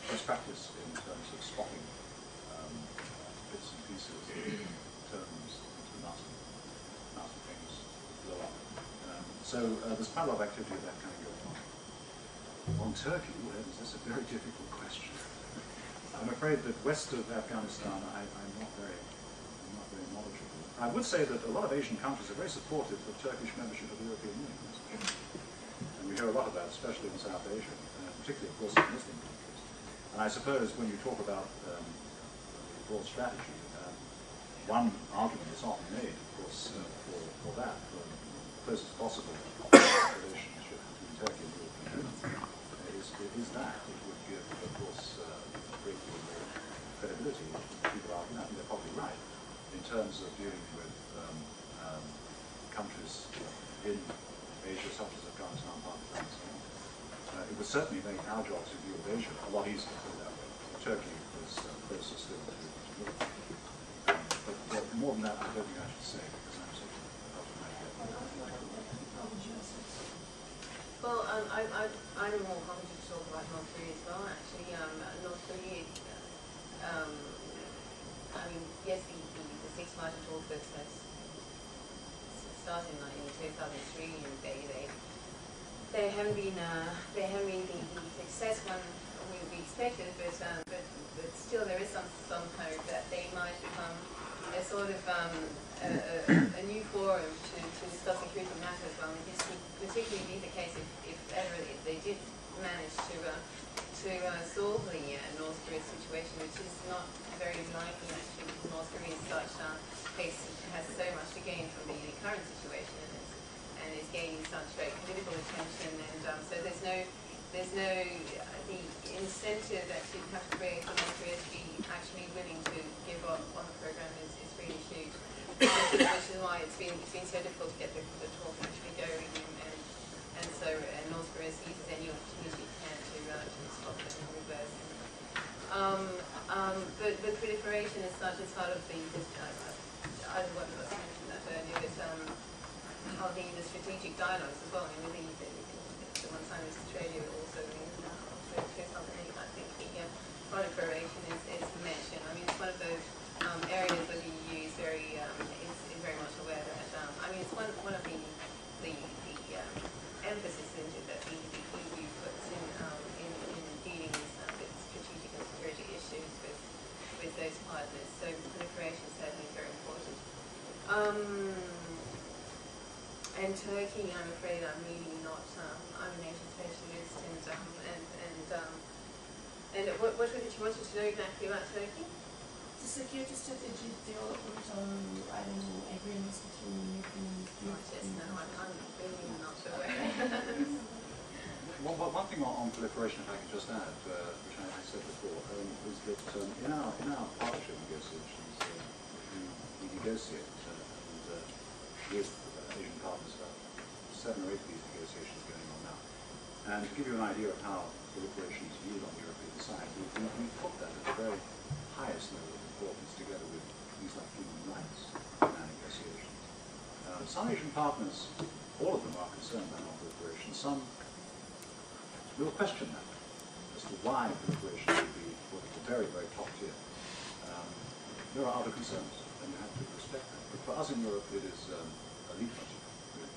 best practice in terms of spotting bits and pieces, terms into nasty things blow up. So there's quite a lot of activity of that kind of going on. On Turkey, well, is this a very difficult question? I'm afraid that west of Afghanistan, I'm not very knowledgeable. I would say that a lot of Asian countries are very supportive of Turkish membership of the European Union. And we hear a lot about, especially in South Asia, particularly, of course, in Muslim countries. And I suppose when you talk about the broad strategy, one argument that's often made, of course, for that, for the closest possible relationship between Turkey and the European Union, is that it would give, of course, great deal more credibility. People argue, I think they're probably right, in terms of dealing with countries in Asia, such as Afghanistan, Pakistan, and so on. It would certainly make our jobs in view of Asia a lot easier, put it that way. Turkey is closer still to Europe. But more than that, I don't think I should say, because I'm sort of out of my head. Well, I'm more competent to talk about North Korea as well, actually. North Korea, I mean, yes, the six-party talk that started in 2003, and they haven't been the success one we expected, but still there is some hope that they might become a sort of a new forum to discuss security matters. Well, this would particularly be the case if ever they did manage to solve the North Korea situation, which is not very likely actually, because North Korea has so much to gain from the current situation, and is gaining such great political attention, and so there's no the incentive that you have to create for North Korea to be actually willing to give up on the program is really huge, which is why it's been so difficult to get the talk actually going, and so North Korea seizes any opportunity it can to stop it and reverse it. But proliferation as such is part of the I don't know what I mentioned that earlier, but of the strategic dialogues as well. I mean, the one side is Australia, also in something. I think the proliferation is Turkey, I'm afraid I'm really not. I'm an Asian specialist, and what was it you wanted to know exactly about Turkey? The security strategy development, I don't know, agreements between European Yes, no, I'm really not aware. One thing on proliferation, if I could just add, which I said before, is that in our partnership negotiations, we negotiate with Asian partners about 7 or 8 of these negotiations going on now. And to give you an idea of how proliferation is viewed on the European side, we put that at the very highest level of importance together with things like human rights in our negotiations. Some Asian partners, all of them are concerned about non-proliferation. Some will question that as to why proliferation should be put at the very, very top tier. There are other concerns, and you have to respect that. But for us in Europe, it is a leitmotif really,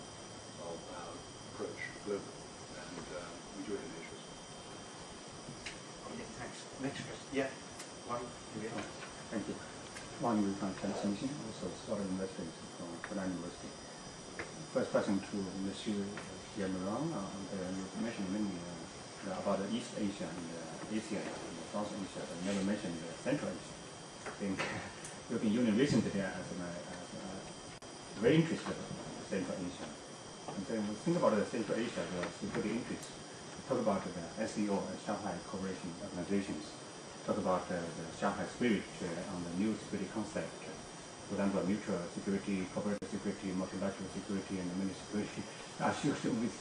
of our approach globally, and we do it in Asia as well. Okay, thanks. Next question. Yeah. One. Thank you. One from Transmission, also scholar investigator from Moran University. First question to Monsieur Moran. You mentioned many about East Asia and Asia and South Asia, but never mentioned Central Asia. I think European Union recently has very interested in Central Asia. And then we think about Central Asia, the security interests. Talk about the SEO and Shanghai Cooperation Organizations. Talk about the Shanghai spirit on the new security concept. For example, mutual security, cooperative security, multilateral security, and many security. We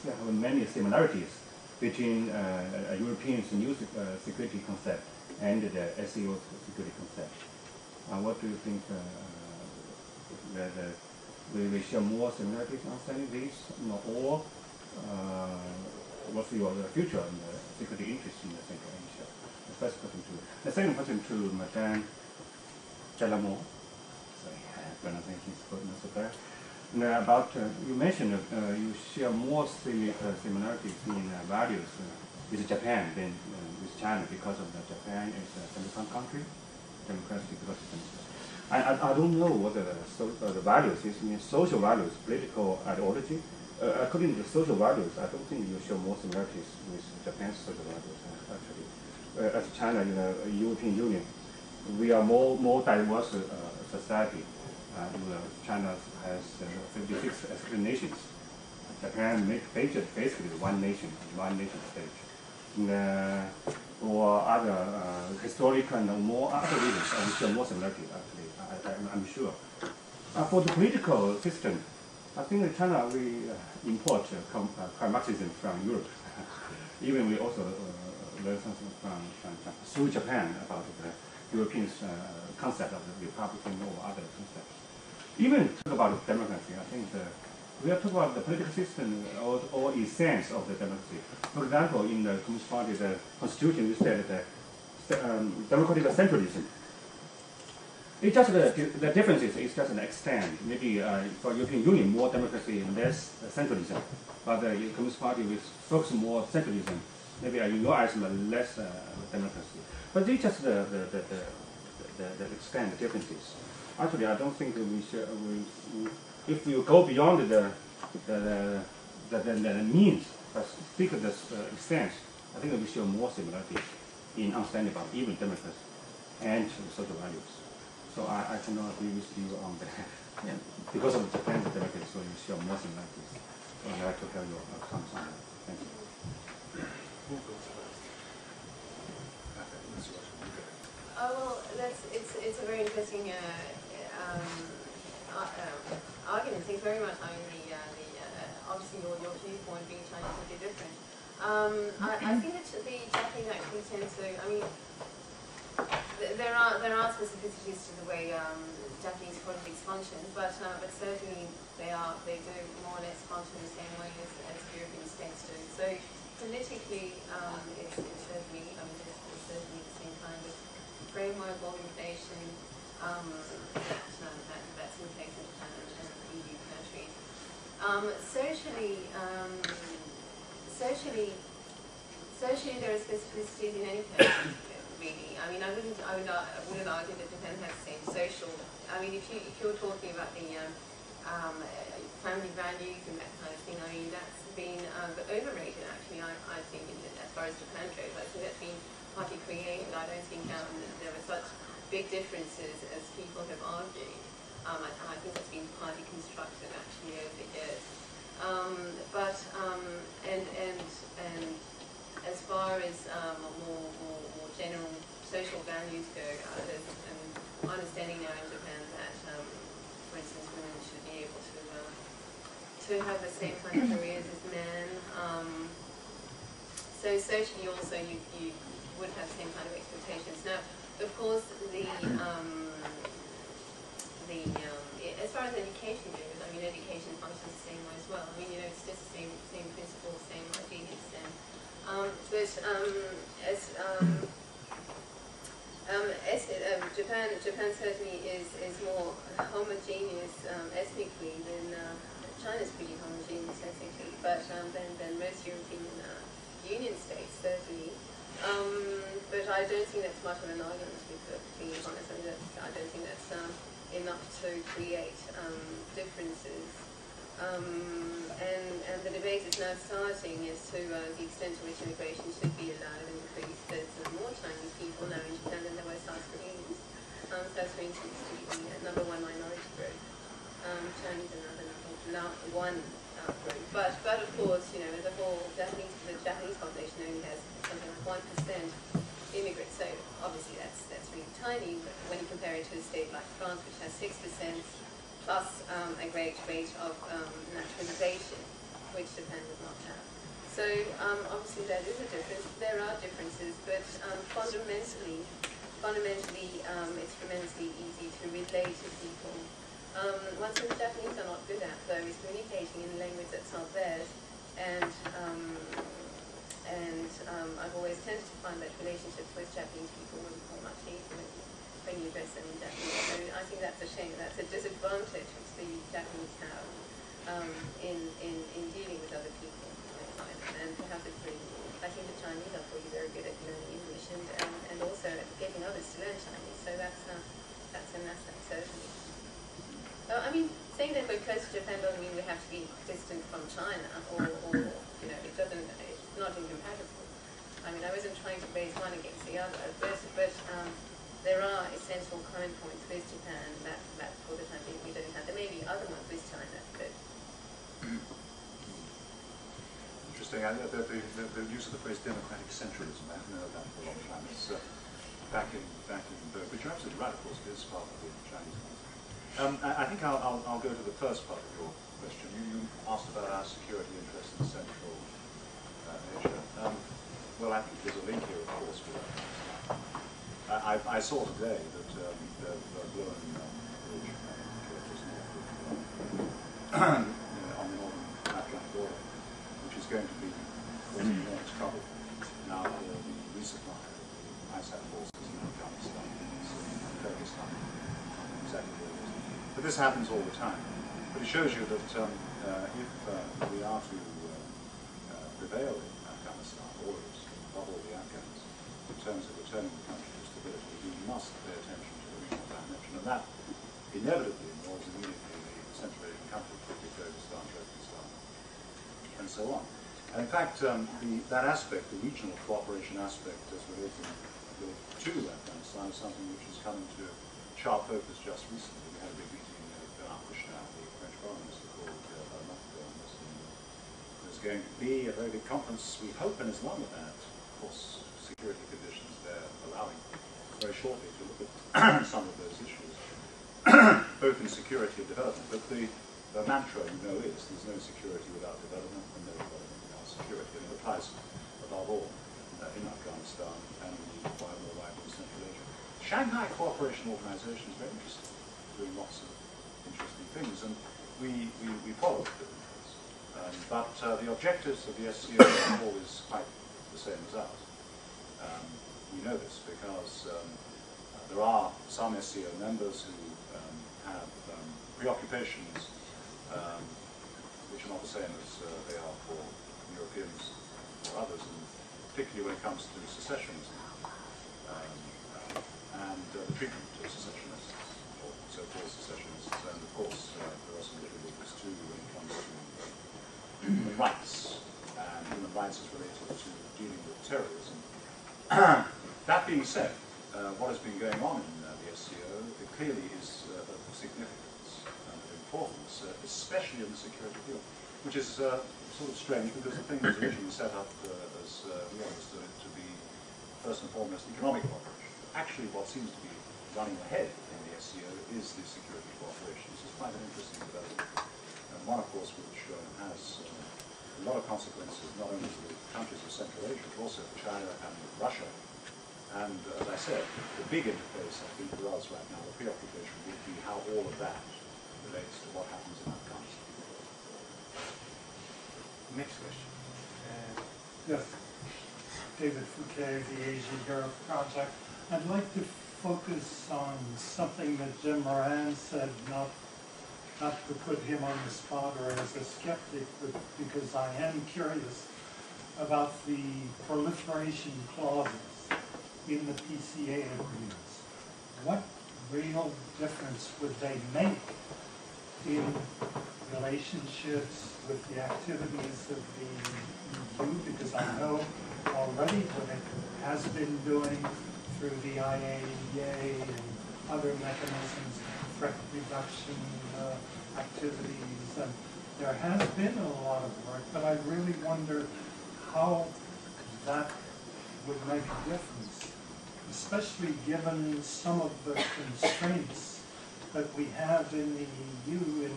have many similarities between European new security concept and the SEO security concept. What do you think? We share more similarities on studying these, or what's your future in the security interest in the Central Asia? The first question to the second question to Madame Delamotte. Sorry, pronunciation is not so bad. About you mentioned you share more similarities in values with Japan than with China because of that Japan is a democratic country, democratic ecosystem. I don't know what the values is. I mean, social values, political ideology. According to the social values, I don't think you show more similarities with Japan's social values. Actually, as China, European Union, we are more diverse society. China has 56 African nations. Japan basically one nation state. Or other historical and more other reasons, we show more similarity actually. I'm sure. For the political system, I think in China we import Marxism from Europe. Even we also learn something from through Japan about the European concept of the republican or other concepts. Even talk about democracy, I think we are talking about the political system or essence of the democracy. For example, in the Communist Party, the constitution, we said that democratic centralism. It's just the differences is just an extent. Maybe for European Union, more democracy, less centralism. But the Communist Party will focus more centralism. Maybe in your eyes, less democracy. But it's just the extent, the differences. Actually, I don't think we should. If we go beyond the means, but speak of the extent, I think we show more similarities in understanding about even democracy and social values. So I cannot agree with you on that. Yeah. Because of Japan's democracy, so you show more similarities. So I'd like to hear your comments on that. Thank you. Well, it's a very interesting argument. Thanks very much. I mean, obviously your viewpoint being scientifically different. I think that the Japanese actually tend to. I mean, there are specificities to the way Japanese politics functions, but certainly they do more or less function the same way as European states do. So politically, it's certainly there's certainly the same kind of framework organization that's in place in Japan and EU countries. Socially, there are specificities in any country. Really, I mean, I wouldn't argue that Japan has the same social. I mean, if you're talking about the family values and that kind of thing. I mean, that's been overrated, actually, I think, as far as Japan goes. I think that's been partly created. I don't think there were such big differences as people have argued. I think that's been partly constructed, actually, over the years. And as far as more general social values go, there's an understanding now in Japan that, for instance, women should be able to have the same kind of careers as men. So socially also you would have the same kind of expectations. Now, of course, as far as education goes, I mean, education functions the same way as well. I mean, it's just the same principles, same ideas. Japan certainly is more homogeneous ethnically than China's pretty homogeneous ethnically, but than most European Union states certainly. But I don't think that's much of an argument, to be perfectly honest. I don't think that's enough to create differences. And the debate is now starting as to the extent to which immigration should be allowed and increased. There's more Chinese people now in Japan than there were South Koreans. South Koreans seems to be the #1 minority group. Chinese are another one group. But of course, as a whole, the Japanese population only has something like 1% immigrants. So obviously that's really tiny. But when you compare it to a state like France, which has 6%, plus a great rate of naturalization, which Japan does not have. So obviously there is a difference. There are differences, but fundamentally, it's tremendously easy to relate to people. One thing the Japanese are not good at, though, is communicating in a language that's not theirs. And I've always tended to find that relationships with Japanese people were much easier when you address them in Japanese. So I think that's a shame. That's a disadvantage which the Japanese have in dealing with other people. And perhaps it's really, I think the Chinese are probably very good at learning English and also at getting others to learn Chinese. So that's an asset, certainly. I mean, saying that we're close to Japan doesn't mean we have to be distant from China, or it's not incompatible. I mean, I wasn't trying to raise one against the other, but there are essential common points with Japan that for the time being we don't have. There may be other ones with China, but... Interesting. The use of the phrase democratic centralism, I haven't heard that for a long time. It's back in Guibourg, which you're absolutely right, of course, it is part of the Chinese concept. I think I'll go to the first part of your question. You asked about our security interests in Central Asia. Well, I think there's a link here, of course, with that. I saw today that the Blown Bridge, on the northern Atlantic border, which is going to be causing enormous trouble now for the resupply of the ISAF forces in Afghanistan and Kyrgyzstan. Exactly what it is. But this happens all the time. But it shows you that if we are to prevail in Afghanistan, or above all the Afghans, in terms of returning the country to stability, we must pay attention to the regional dimension. And that inevitably involves immediately the Central Asian countries, particularly Kyrgyzstan, Turkmenistan, and so on. And in fact, that aspect, the regional cooperation aspect as relating to Afghanistan, is something which has come into sharp focus just recently. We had a big meeting at Bernard-Kouchner, the French Foreign Minister, called Delamotte on this. There's going to be a very big conference, we hope, and as long as that, of course, security conditions there allowing, very shortly to look at some of those issues, both in security and development. But the mantra, is there's no security without development, and no development without security. And it applies above all in Afghanistan and more widely in Central Asia. Shanghai Cooperation Organization is very interesting, doing lots of interesting things, and we follow doing this. But the objectives of the SCO are always quite the same as ours. We know this because there are some SCO members who have preoccupations which are not the same as they are for Europeans or others, and particularly when it comes to secessionism. And the treatment of secessionists, or so-called secessionists, and of course there are some little terrorism. That being said, what has been going on in the SCO, it clearly is of significance and of importance, especially in the security field, which is sort of strange because the thing was originally set up as we understood it to be first and foremost economic cooperation. Actually, what seems to be running ahead in the SCO is the security cooperation. This is quite an interesting development, and one, of course, which has a lot of consequences not only to the countries of Central Asia, but also to China and Russia. And as I said, the big interface, I think, for us right now, the preoccupation would be how all of that relates to what happens in Afghanistan. Next question. Yes. David Fouquet, the Asia Europe Project. I'd like to focus on something that Jim Moran said, not to put him on the spot or as a skeptic, but because I am curious about the proliferation clauses in the PCA agreements. What real difference would they make in relationships with the activities of the EU? Because I know already what it has been doing through the IAEA and other mechanisms, threat reduction activities, and there has been a lot of work, but I really wonder how that would make a difference, especially given some of the constraints that we have in the EU in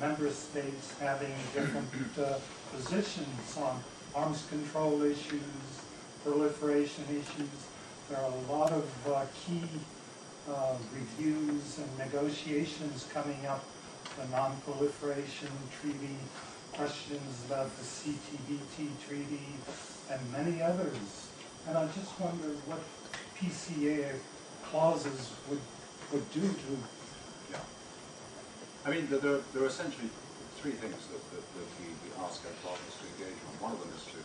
member states having different positions on arms control issues, proliferation issues. There are a lot of key reviews and negotiations coming up, the non-proliferation treaty, questions about the CTBT treaty, and many others. And I just wonder what PCA clauses would do to. Yeah. I mean, there are essentially three things that we ask our partners to engage on. One of them is to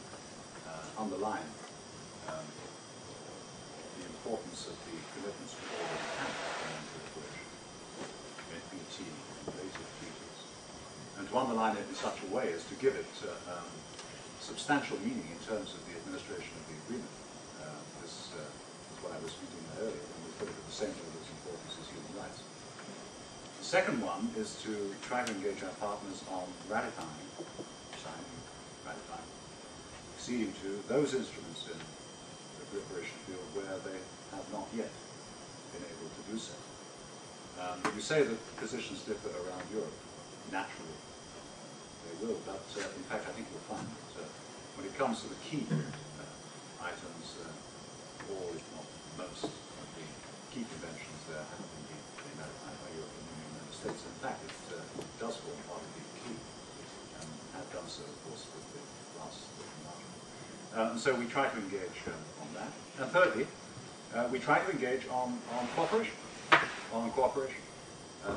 underline the importance of the commitments we already have in non-proliferation, NPT, and related treaties, and to underline it in such a way as to give it substantial meaning in terms of the administration of the agreement. This is what I was speaking about earlier, when we put it at the same level of importance as human rights. The second one is to try to engage our partners on ratifying, acceding to those instruments in the proliferation field where they have not yet been able to do so. If you say that positions differ around Europe, naturally they will, but in fact I think you'll find that when it comes to the key items, all if not most of the key conventions there have indeed been ratified by European Union member states. In fact, it does form part of the key, and have done so, of course, with the last enlargement. So we try to engage on that. And thirdly, we try to engage on cooperation,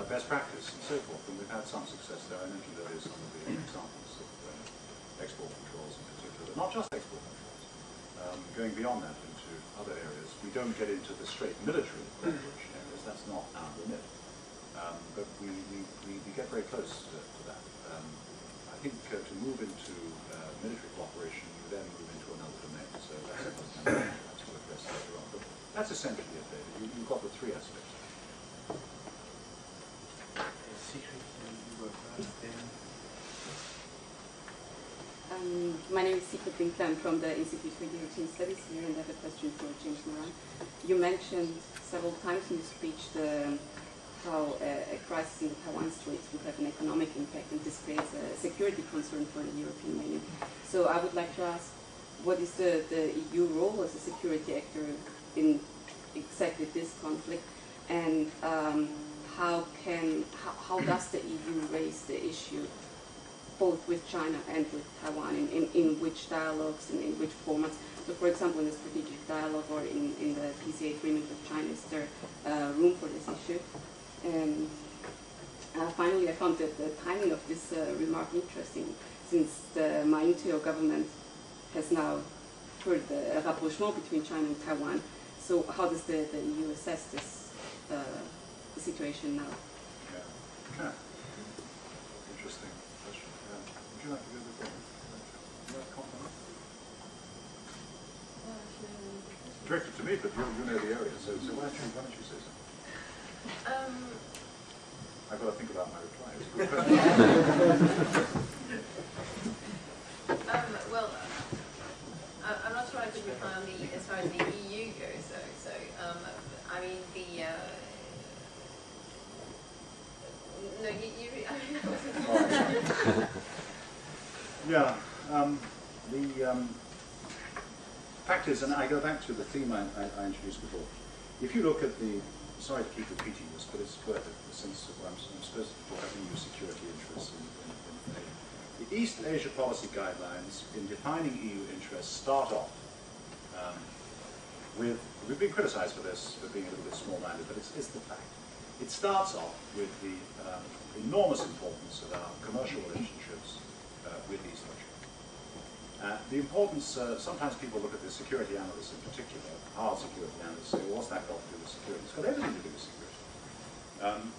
best practice, and so forth. And we've had some success there. I mentioned earlier some of the examples of export controls in particular, but not just export controls. Going beyond that into other areas, we don't get into the straight military cooperation areas. That's not our remit. But we get very close to that. I think to move into military cooperation, you then move into another domain. So that's to address later on. But that's essentially it, David. You've got the three aspects. My name is Sigrid Winkler. I'm from the Institute for European Studies here, and I have a question for James Moran. You mentioned several times in your speech how a crisis in the Taiwan Straits would have an economic impact, and this creates a security concern for the European Union. So I would like to ask, what is the EU role as a security actor in exactly this conflict, and how does the EU raise the issue both with China and with Taiwan, in which dialogues and in which formats? So for example, in the strategic dialogue or in the PCA agreement with China, is there room for this issue? And finally, I found that the timing of this remark interesting, since the Ma Ying-jeou government has now heard the rapprochement between China and Taiwan. So how does the EU assess this situation now? Yeah. Interesting question. Would you like to go before? Directed to me, but you know the area, so why don't you say something? I've got to think about my reply. It's a good question. Well, I'm not sure I could reply on the as far as the EU goes. So I mean the. No, you Yeah. The fact is, and I go back to the theme I introduced before. If you look at the, sorry to keep repeating this, but it's worth it, the sense of I'm supposed to talk about EU security interests in Asia. The East Asia policy guidelines in defining EU interests start off with, we've been criticized for this, for being a little bit small-minded, but it's the fact. It starts off with the enormous importance of our commercial relationships with East Asia. The importance, sometimes people look at the security analysts in particular, hard security analysts, say, well, what's that got to do with security? It's got everything to do with security.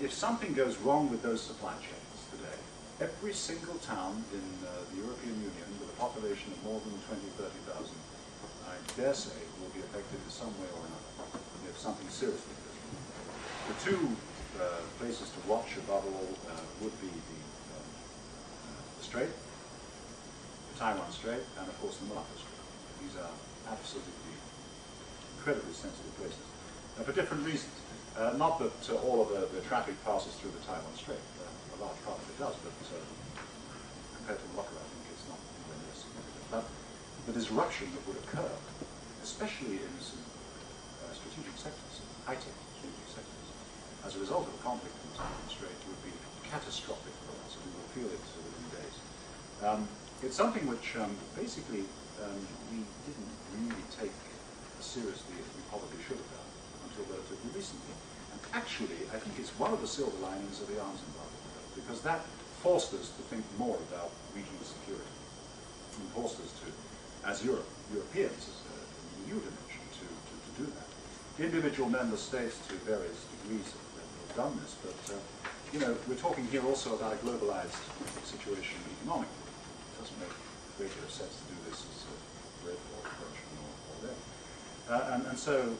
If something goes wrong with those supply chains today, every single town in the European Union with a population of more than 20,000, 30,000, I dare say, will be affected in some way or another if something seriously goes wrong. The two places to watch above all would be the Strait, Taiwan Strait, and of course the Malacca Strait. These are absolutely incredibly sensitive places for different reasons. Not that all of the traffic passes through the Taiwan Strait. A large part of it does, but compared to Malacca, I think it's not anywhere near significant. But the disruption that would occur, especially in some strategic sectors, high-tech strategic sectors, as a result of a conflict in the Taiwan Strait, would be catastrophic for us. We will feel it within days. It's something which basically we didn't really take as seriously as we probably should have done until relatively recently. And actually, I think it's one of the silver linings of the arms embargo, because that forced us to think more about regional security and forced us to, as Europeans, as an EU dimension, to do that. Individual member states, to various degrees, have done this, but you know, we're talking here also about a globalized situation economically. It doesn't make a great deal of sense to do this as a bread or production or whatever. And so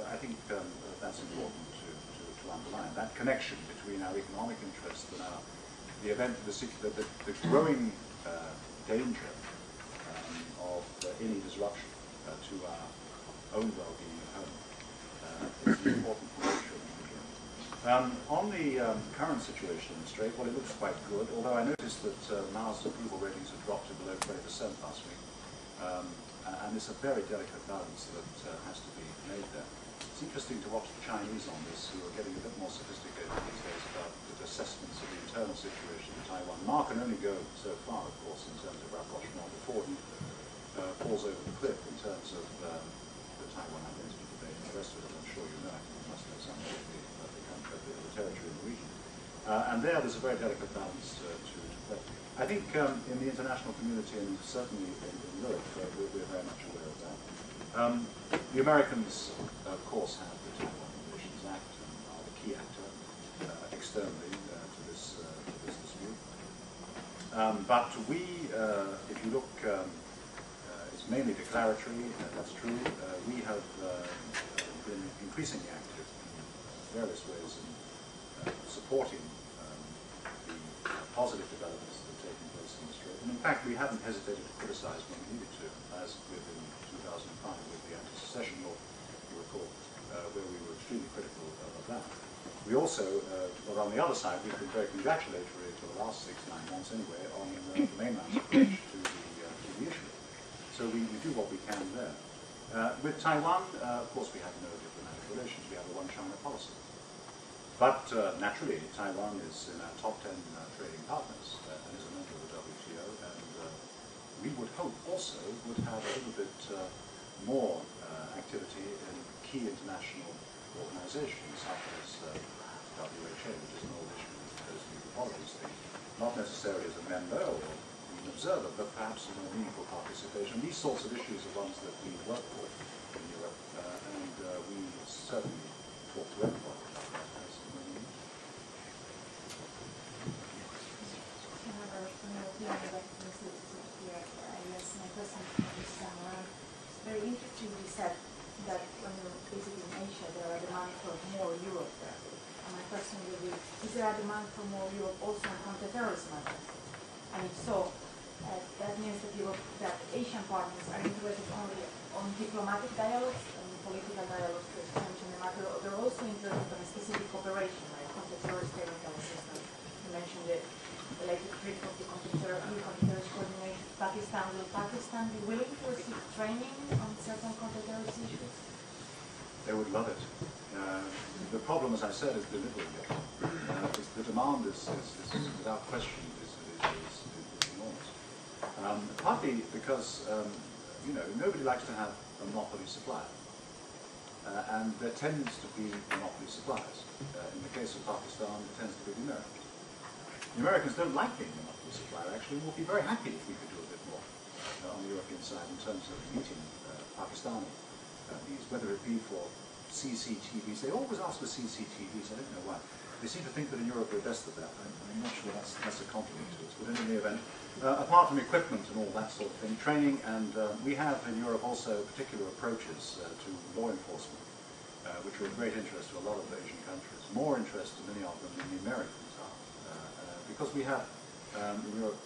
I think that's important to underline, that connection between our economic interests and the growing danger of any disruption to our own well-being at home is an important nature. On the current situation in the Strait, well, it looks quite good, although I noticed that Mao's approval ratings have dropped to below 20% last week. And it's a very delicate balance that has to be made there. It's interesting to watch the Chinese on this, who are getting a bit more sophisticated these days about the assessments of the internal situation in Taiwan. Ma can only go so far, of course, in terms of rapprochement before he falls over the cliff in terms of the Taiwan identity debate and the rest of it. I'm sure you know. I think you must know something of the territory in the region. And there's a very delicate balance to play. I think in the international community, and certainly in Europe, we're very much aware of that. The Americans, of course, have the Taiwan Relations Act and are the key actor externally to this dispute. But we, if you look, it's mainly declaratory, that's true. We have been increasingly active in various ways in supporting the positive developments that are taking place in the Strait. And in fact, we haven't hesitated to criticize when we needed to, as with in 2005 with the anti-secession law, you recall, where we were extremely critical of that. We also, well, on the other side, we've been very congratulatory for the last 6-9 months anyway on the mainland's approach to the issue. So we do what we can there. With Taiwan, of course, we have no diplomatic relations. We have a one-China policy. But naturally, Taiwan is in our top 10 trading partners and is a member of the WTO, and we would hope also would have a little bit more activity in key international organizations such as WHA, which is an old issue with those people follow these things. Not necessarily as a member or an observer, but perhaps in a meaningful participation. These sorts of issues are ones that we work for in Europe, and we certainly talk to everybody. Very interesting there a demand from more Europe also on counter-terrorism matters? And if so, that means that that Asian partners are interested only on diplomatic dialogues and political dialogues to extension the matter, or they're also interested in specific cooperation, like counter-terrorist technical assistance. You mentioned the latest trip of the counter-terrorist coordination to Pakistan. Will Pakistan be willing to receive training on certain counter-terrorist issues? They would love it. The problem, as I said, is delivering it. The demand is without question, is enormous. Partly because, nobody likes to have a monopoly supplier. And there tends to be monopoly suppliers. In the case of Pakistan, it tends to be the Americans. The Americans don't like being a monopoly supplier, actually, and would be very happy if we could do a bit more on the European side in terms of meeting Pakistani needs, whether it be for CCTVs. They always ask for CCTVs, I don't know why. They seem to think that in Europe we're best at that. I'm not sure that's a compliment to us, but in any event, apart from equipment and all that sort of thing, training, and we have in Europe also particular approaches to law enforcement, which are of great interest to a lot of Asian countries, more interest to many of them than the Americans are, because we have in Europe,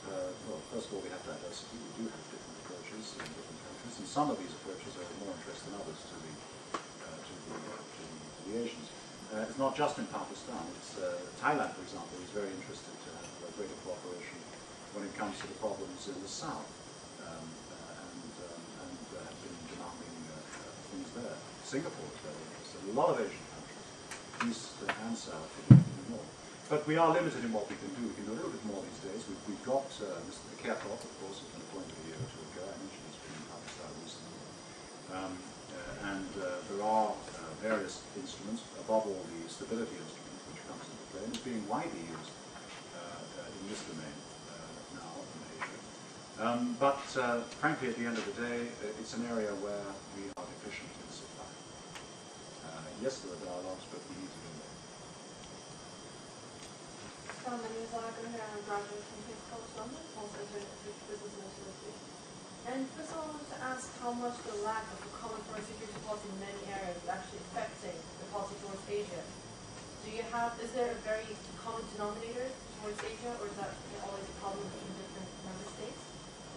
well, first of all, we have diversity. We do have different approaches in different countries, and some of these approaches are of more interest than others to the Asians. It's not just in Pakistan. It's Thailand, for example, is very interested to have greater cooperation when it comes to the problems in the south, and have been demanding things there. Singapore is very interested. A lot of Asian countries, east and south, are doing more. But we are limited in what we can do. We can do a little bit more these days. We've got Mr. Kirchhoff, of course, has been appointed a year or two ago. I mentioned he's been in Pakistan recently. And there are various instruments, above all the stability instrument, which comes into play, and is being widely used in this domain now in Asia. But frankly, at the end of the day, it's an area where we are deficient in supply. Yes, there are dialogues, but we need to do more. My name is Anna here. I'm a graduate from King's College London, also a business administration. And first of all, I wanted to ask how much the lack of a common foreign security policy in many areas is actually affecting the policy towards Asia. Is there a very common denominator towards Asia, or is that always a problem between different member states?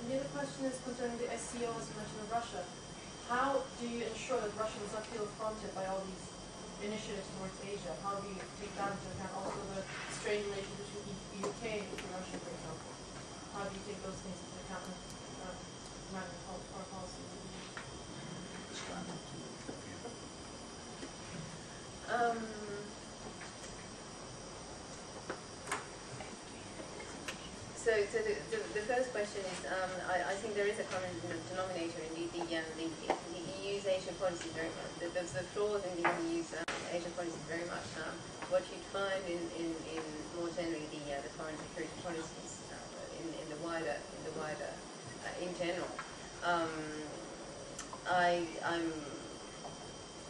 And the other question is concerning the SCO, as you mentioned, of Russia. How do you ensure that Russia does not feel affronted by all these initiatives towards Asia? How do you take that into account? Also the strained relations between the UK and Russia, for example. How do you take those things into account? Our policy. So the first question is, I think there is a common denominator in the EU's Asian policy very much. The flaws in the EU's Asian policy very much what you'd find in more generally the foreign security policies in the wider in general.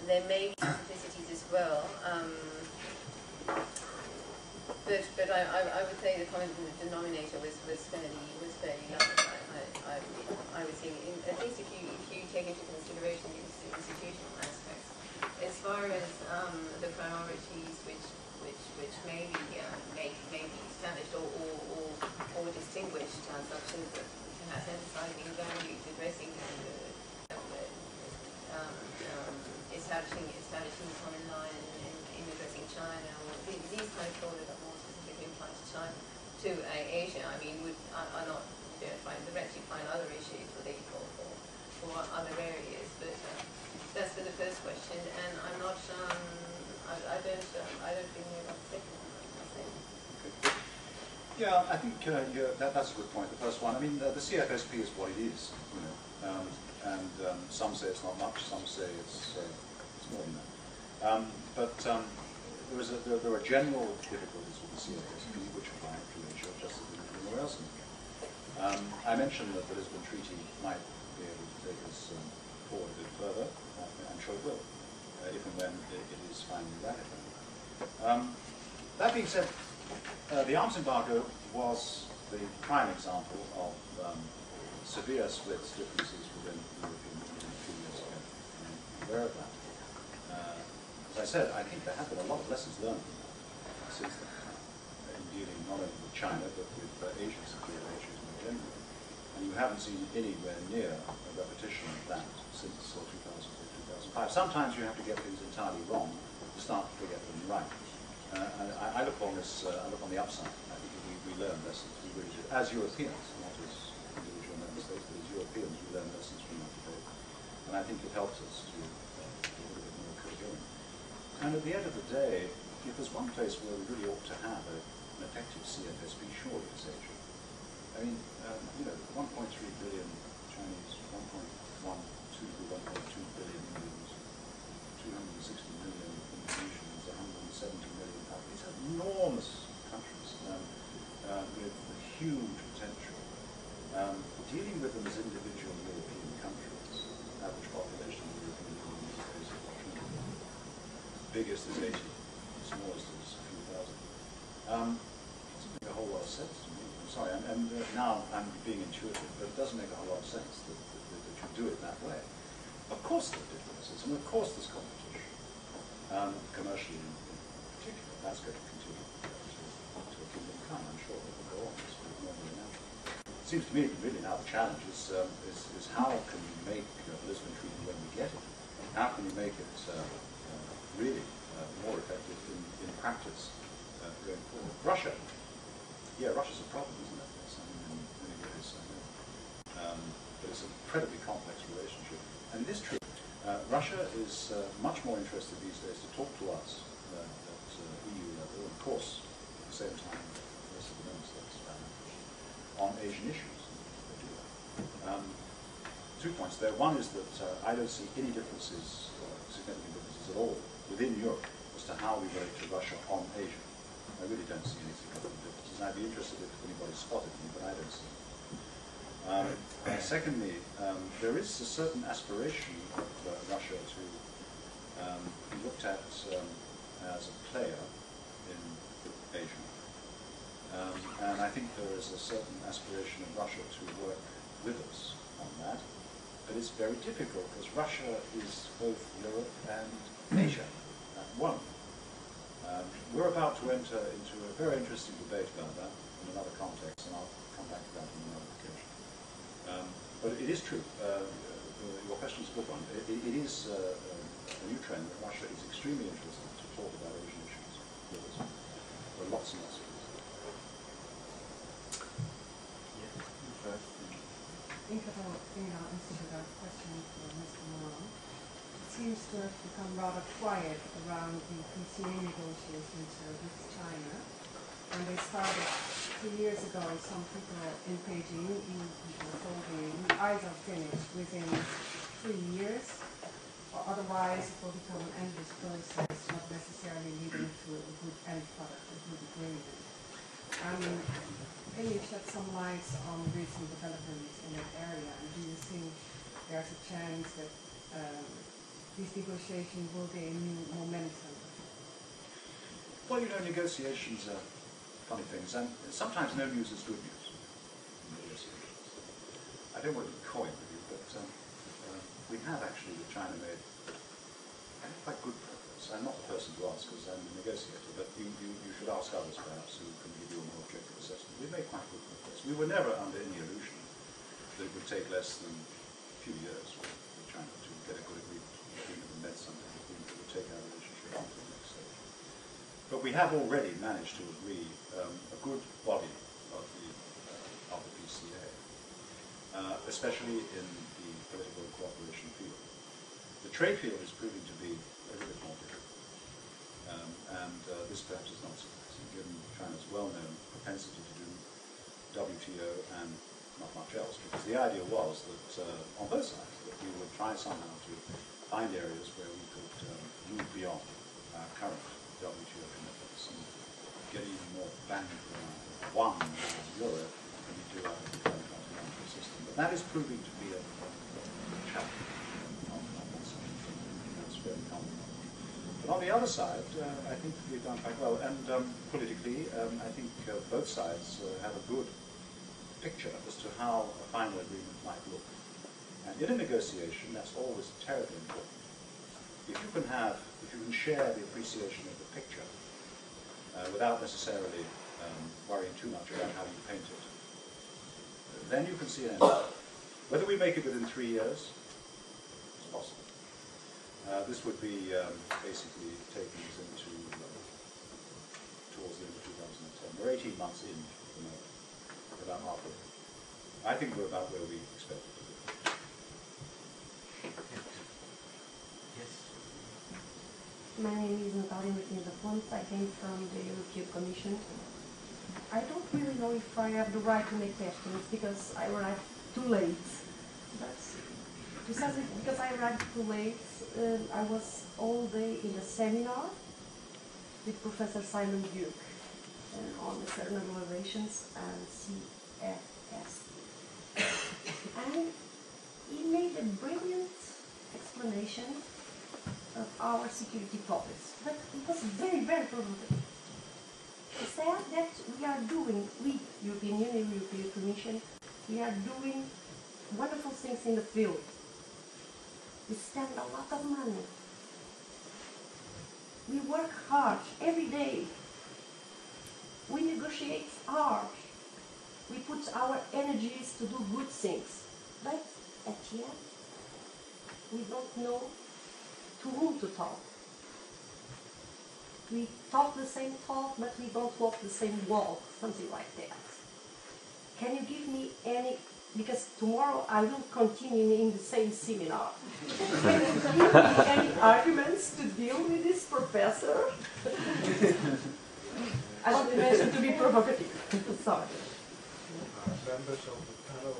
There may be simplicities as well, but I would say the common denominator was fairly low. I would say, at least if you take into consideration the institutional aspects, as far as the priorities which may be established or distinguished, such as perhaps emphasizing values, addressing establishing a common line in addressing China, or these kind of thoughts that are more specifically applied to China, to Asia. I mean, are not directly find other issues for other areas. But that's for the first question, and I'm not. I don't think we're about the second one. Yeah, I think that's a good point. The first one. I mean, the CFSP is what it is, and some say it's not much, some say it's more than that. But there are general difficulties with the CFSP, which apply to Asia just as anywhere else in the world. I mentioned that the Lisbon Treaty might be able to take us forward a bit further. I'm sure it will, if and when it is finally ratified. That being said, the arms embargo was the prime example of severe splits, differences within the European Union a few years ago. I'm aware of that. As I said, I think there have been a lot of lessons learned from that since then. dealing not only with China but with Asian security issues more generally. And you haven't seen anywhere near a repetition of that since 2004, 2005. Sometimes you have to get things entirely wrong to start to get them right. I look on this, I look on the upside. I think we learn lessons, we really do. As Europeans, not as individual member states, but as Europeans, we learn lessons from that debate. And I think it helps us to be a little bit more coherent. And at the end of the day, if there's one place where we really ought to have an effective CFSP, surely it's Asia. I mean, you know, 1.3 billion Chinese, 1.2 billion Indians, 260 million Indonesians, 170 million These are enormous countries with huge potential. Dealing with them as individual European countries, average population of the European Union is 20. Biggest is 80, smallest is a few thousand. Doesn't make a whole lot of sense to me. I'm sorry, and now I'm being intuitive, but it doesn't make a whole lot of sense that you do it that way. Of course there are differences, and of course there's competition, commercially in particular. That's going to continue to a kingdom come. I'm sure it will go on. It's normally natural. It seems to me that really now the challenge is how can you make the Lisbon Treaty when we get it? How can you make it really more effective in practice going forward? Russia. Yeah, Russia's a problem, isn't it? Yes, I mean, in many ways, I know. But it's an incredibly complex relationship. And it is true. Russia is much more interested these days to talk to us at EU level, and of course, at the same time, the rest of the member states on Asian issues. They do that. 2 points there. One is that I don't see any differences, significant differences at all, within Europe as to how we relate to Russia on Asia. I really don't see any significant differences, and I'd be interested if anybody spotted me, but I don't see it. Secondly, there is a certain aspiration of Russia to be looked at as a player in Asia. And I think there is a certain aspiration of Russia to work with us on that. But it's very difficult because Russia is both Europe and Asia at one. We're about to enter into a very interesting debate about that in another context, and I'll come back to that on another occasion. But it is true. Your question is a good one. It is a new trend that Russia is extremely interested to talk about Asian issues with us. There are lots and lots of reasons. Institute, a question for Mr. Moran. It seems to have become rather quiet around the PCA negotiations with China. And they started 2 years ago. Some people in Beijing, EU people, told me we either finish within 3 years, or otherwise it will become an endless process, not necessarily leading to a good end product, a good agreement. Can you shed some light on recent developments in that area? And do you think there's a chance that these negotiations will gain new momentum? Well, you know, negotiations are funny things, and sometimes no news is good news. I don't want to be coy with you, but we have actually with China made quite good progress. I'm not the person to ask because I'm the negotiator, but you should ask others perhaps who can give you a more objective assessment. We've made quite good progress. We were never under any illusion that it would take less than a few years for China to get a good agreement. We met something that would take our relationship on to the next stage. But we have already managed to agree a good body of the PCA, especially in the political cooperation field. The trade field is proving to be a little bit more difficult, and this perhaps is not surprising given China's well-known propensity to do WTO and not much else, because the idea was that on both sides that we would try somehow to find areas where we could move beyond our current WTO commitments and get even more bang for one euro than we do out of the current continental system. But that is proving to be a challenge. That's very common. But on the other side, I think we've done quite well. And politically, I think both sides have a good picture as to how a final agreement might look. And in a negotiation, that's always terribly important. If you can share the appreciation of the picture without necessarily worrying too much about how you paint it. Then you can see an end. Whether we make it within 3 years, it's possible. This would be basically taking us into towards the end of 2010. We're 18 months in at the moment, about halfway. I think we're about where we expected to be. Yes. My name is Natalie Martinez-Lafont. I came from the European Commission. I don't really know if I have the right to make questions because I arrived too late. But precisely because I arrived too late, I was all day in a seminar with Professor Simon Duke on external relations and CFS. And he made a brilliant explanation of our security topics, but it was very, very provocative. He said that we, European Union, European Commission, we are doing wonderful things in the field. We spend a lot of money. We work hard every day. We negotiate hard. We put our energies to do good things. But at the end, we don't know to whom to talk. We talk the same talk, but we don't walk the same walk, something like that. Can you give me any, because tomorrow I will continue in the same seminar. Can you give me any arguments to deal with this professor? I want to mention to be provocative. Sorry. Members of the panel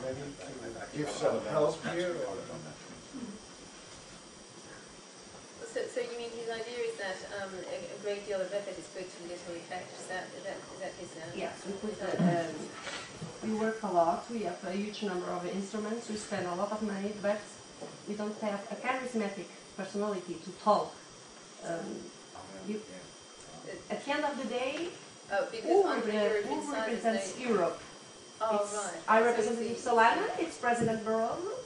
ready to give some help here? So you mean his idea is that a great deal of effort is put to little effect? Is that his? Yes, we work a lot. We have a huge number of instruments. We spend a lot of money, but we don't have a charismatic personality to talk. At the end of the day, who represents Europe? I representative Solana. It's President Barroso.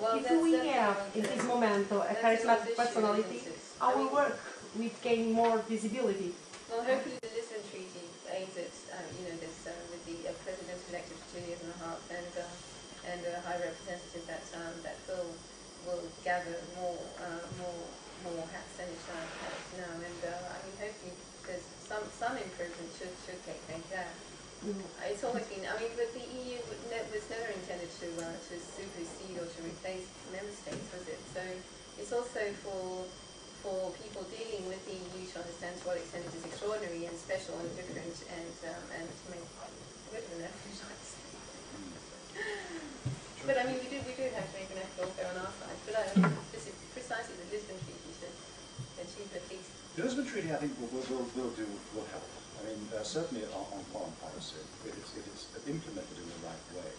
Well, if we have in this moment a charismatic personality, our work will gain more visibility. Well, hopefully the Lisbon Treaty aims at this with the president elected for 2.5 years and a high representative that will gather more hats than it has now. And I mean, hopefully there's some improvement should take place there. It's always been, I mean, but the EU was never intended to supersede or to replace member states, was it? So it's also for people dealing with the EU to understand to what extent it is extraordinary and special and different and to make a bit of an effort, I'd say. But I mean, we do have to make an effort also on our side. But I mean, this is precisely the Lisbon Treaty to achieve at least. The Lisbon Treaty, I think, will help. I mean, certainly on foreign policy, if it's implemented in the right way,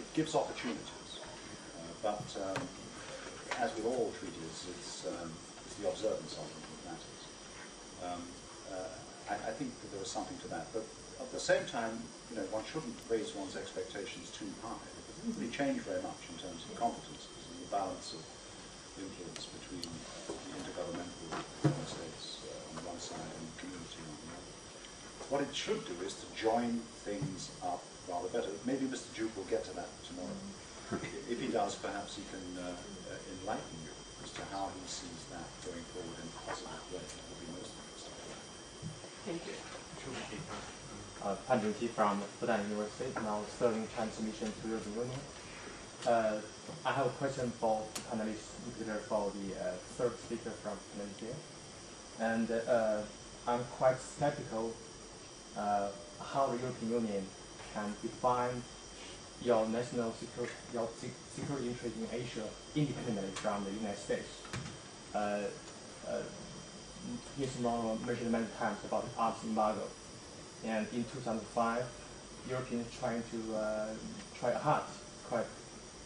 it gives opportunities. But as with all treaties, it's the observance of them that matters. I think that there is something to that. But at the same time, one shouldn't raise one's expectations too high. It doesn't really change very much in terms of competences and the balance of influence between the intergovernmental member states on the one side and the community on the other. What it should do is to join things up rather better. Maybe Mr. Duke will get to that tomorrow. If he does, perhaps he can enlighten you as to how he sees that going forward in a positive way. That would be most interesting. Thank you. Pan Junqi from Fudan University, now serving transmission to European Union. I have a question for the panelists, in particular for the third speaker from Malaysia. And I'm quite skeptical how the European Union can define your national security interest in Asia independently from the United States. Ms. Moran mentioned many times about the arms embargo, and in 2005, Europeans try hard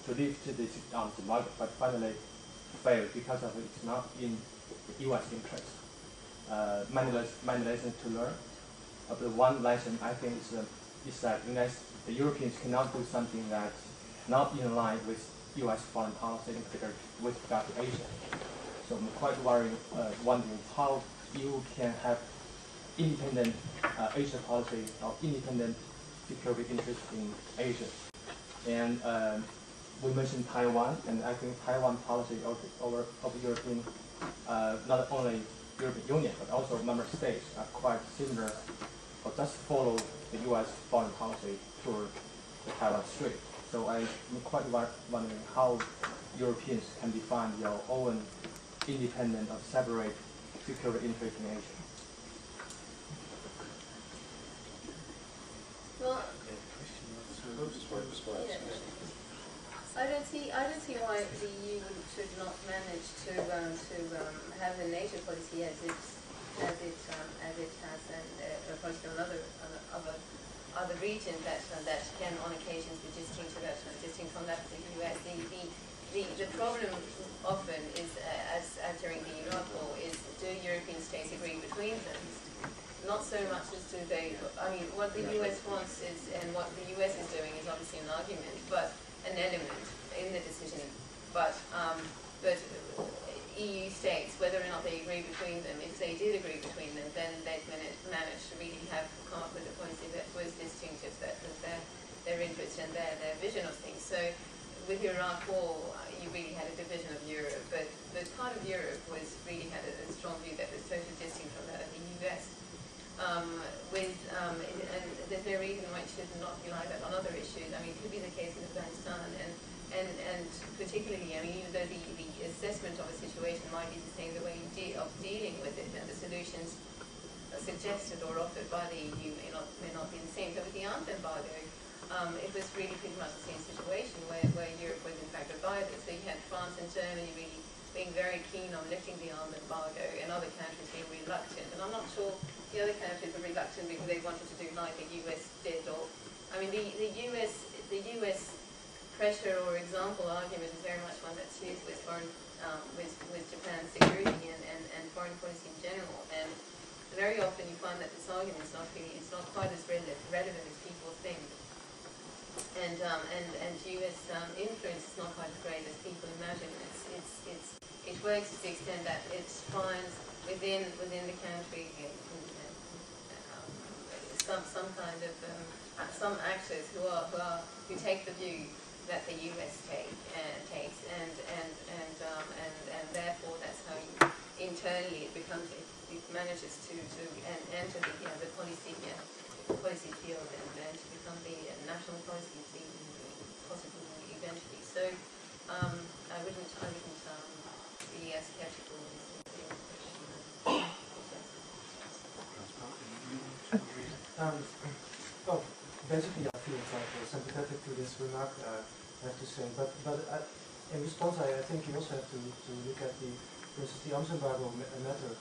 to lift the arms embargo, but finally failed because of it's not in U.S. interest. Many lessons to learn. But one lesson I think is that the Europeans cannot do something that's not in line with U.S. foreign policy, in particular with regard to Asia. So I'm quite wondering how you can have independent Asia policy or independent security interest in Asia. And we mentioned Taiwan, and I think Taiwan policy of European, not only European Union, but also member states are quite similar, or just follow the U.S. foreign policy toward the Taiwan Strait. So I'm quite wondering how Europeans can define their own independent or separate security interest in Asia. Well, I don't see why the EU should not manage to have a NATO policy as it has, and a policy on other regions that can on occasions be distinct from that of the US. The problem often is, as during the Iraq War, is do European states agree between them? Not so much as do they. I mean, what the US wants is, and what the US is doing is obviously an argument, but an element in the decision. But EU states, whether or not they agree between them, if they did agree between them, then they'd manage to really come up with a policy that was distinctive, that their interest and their vision of things. So with the Iraq War, you really had a division of Europe, but part of Europe really had a strong view that was totally distinct from that of the US. And there's no reason why it should not be like that on other issues. I mean, it could be the case in Afghanistan, and particularly, I mean, even though the assessment of a situation might be the same, the way of dealing with it and the solutions suggested or offered by the EU may not be the same. So with the arms embargo, it was really pretty much the same situation where Europe was in fact divided. So you had France and Germany really being very keen on lifting the arms embargo, and other countries being reluctant. And I'm not sure the other countries were reluctant because they wanted to do like the US did. Or, I mean, the US pressure or example argument is very much one that's used with with Japan's security and foreign policy in general. And very often you find that this argument is not quite as relevant as people think. And US influence is not quite as great as people imagine. It works to the extent that it finds within the country some kind of some actors who take the view that the US takes, and therefore that's how internally it manages to enter the policy field and to become the national policy possibly eventually. So I wouldn't be as skeptical in the question. Well, basically I feel sympathetic to this remark, I have to say, but in response I think you also have to look at for instance, the arms embargo matter.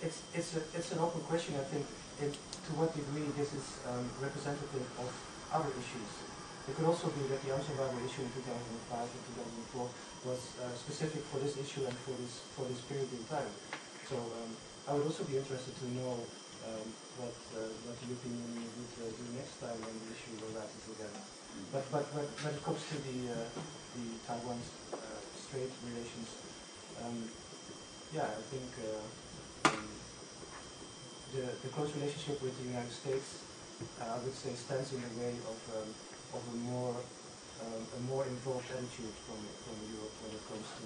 It's an open question, I think, to what degree this is representative of other issues. It could also be that the arms embargo issue in 2005 and 2004 was specific for this issue and for this period in time. So I would also be interested to know what the European Union would do next time when the issue arises again. But when it comes to the Taiwan Strait relations, yeah, I think the close relationship with the United States, I would say, stands in the way of a more involved attitude from Europe when it comes to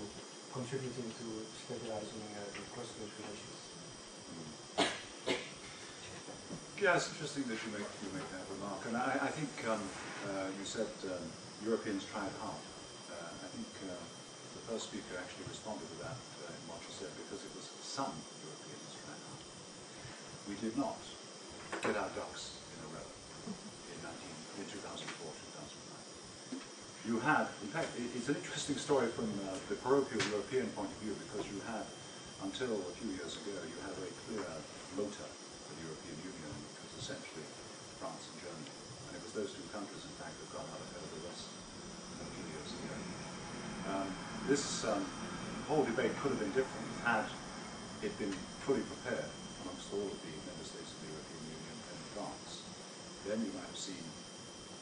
contributing to stabilizing the cross-strait relations. Yeah, it's interesting that you make that remark, and I think you said Europeans tried hard. I think the first speaker actually responded to that in what you said, because it was some Europeans tried hard. We did not get our ducks in a row in 2004, 2005. You had, in fact, it's an interesting story from the parochial European point of view, because you had, until a few years ago, you had a very clear motor for the European Union, which was essentially France and Germany. And it was those two countries, in fact, that got out ahead of the rest a few years ago. This whole debate could have been different had it been fully prepared amongst all of the member states of the European Union in advance. Then you might have seen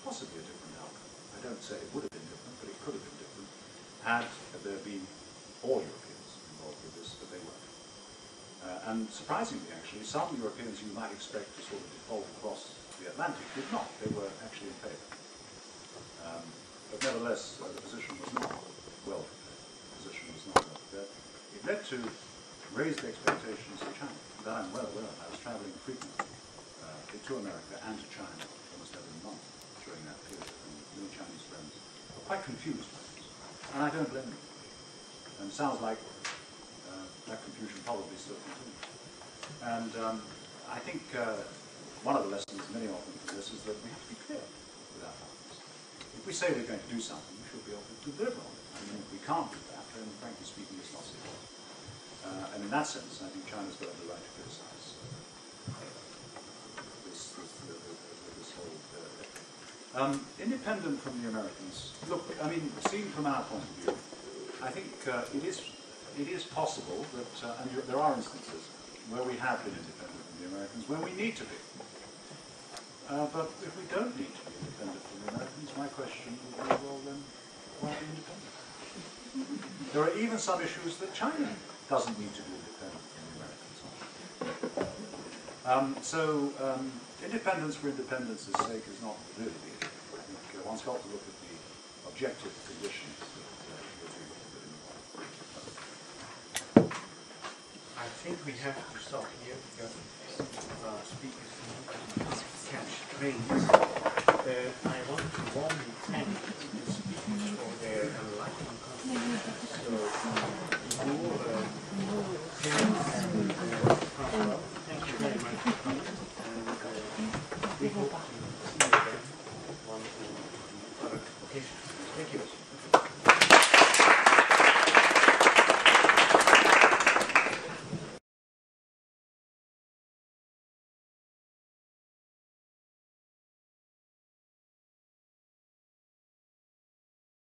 possibly a different outcome. I don't say it would have been different, but it could have been different had there been all Europeans involved with this, but they weren't. And surprisingly, actually, some Europeans you might expect to sort of default across the Atlantic did not. They were actually in favour. But nevertheless, the position was not well prepared. It led to raised expectations of China. That I'm well aware of. I was travelling frequently to America and to China almost every month during that period. And many Chinese friends were quite confused by this. And I don't blame them. And it sounds like that confusion probably still continues. And I think one of the lessons, many of them from this, is that we have to be clear with our partners. If we say we're going to do something, we should be able to deliver on it. I mean, if we can't do that, then frankly speaking, it's not serious. And in that sense, I think China's got the right to criticize this whole effort. Independent from the Americans, look, I mean, seen from our point of view, I think it is possible that, and there are instances where we have been independent from the Americans, where we need to be. But if we don't need to be independent from the Americans, my question would be, well then, why be independent? There are even some issues that China doesn't need to be independent from the Americans. Independence for independence's sake is not really the issue. I think one's got to look at the objective conditions that I think we have to stop here because speakers catch trains. I want to warmly thank the speakers for their enlightening contributions. So, thank you very much for coming, and we hope to see you again on other occasions.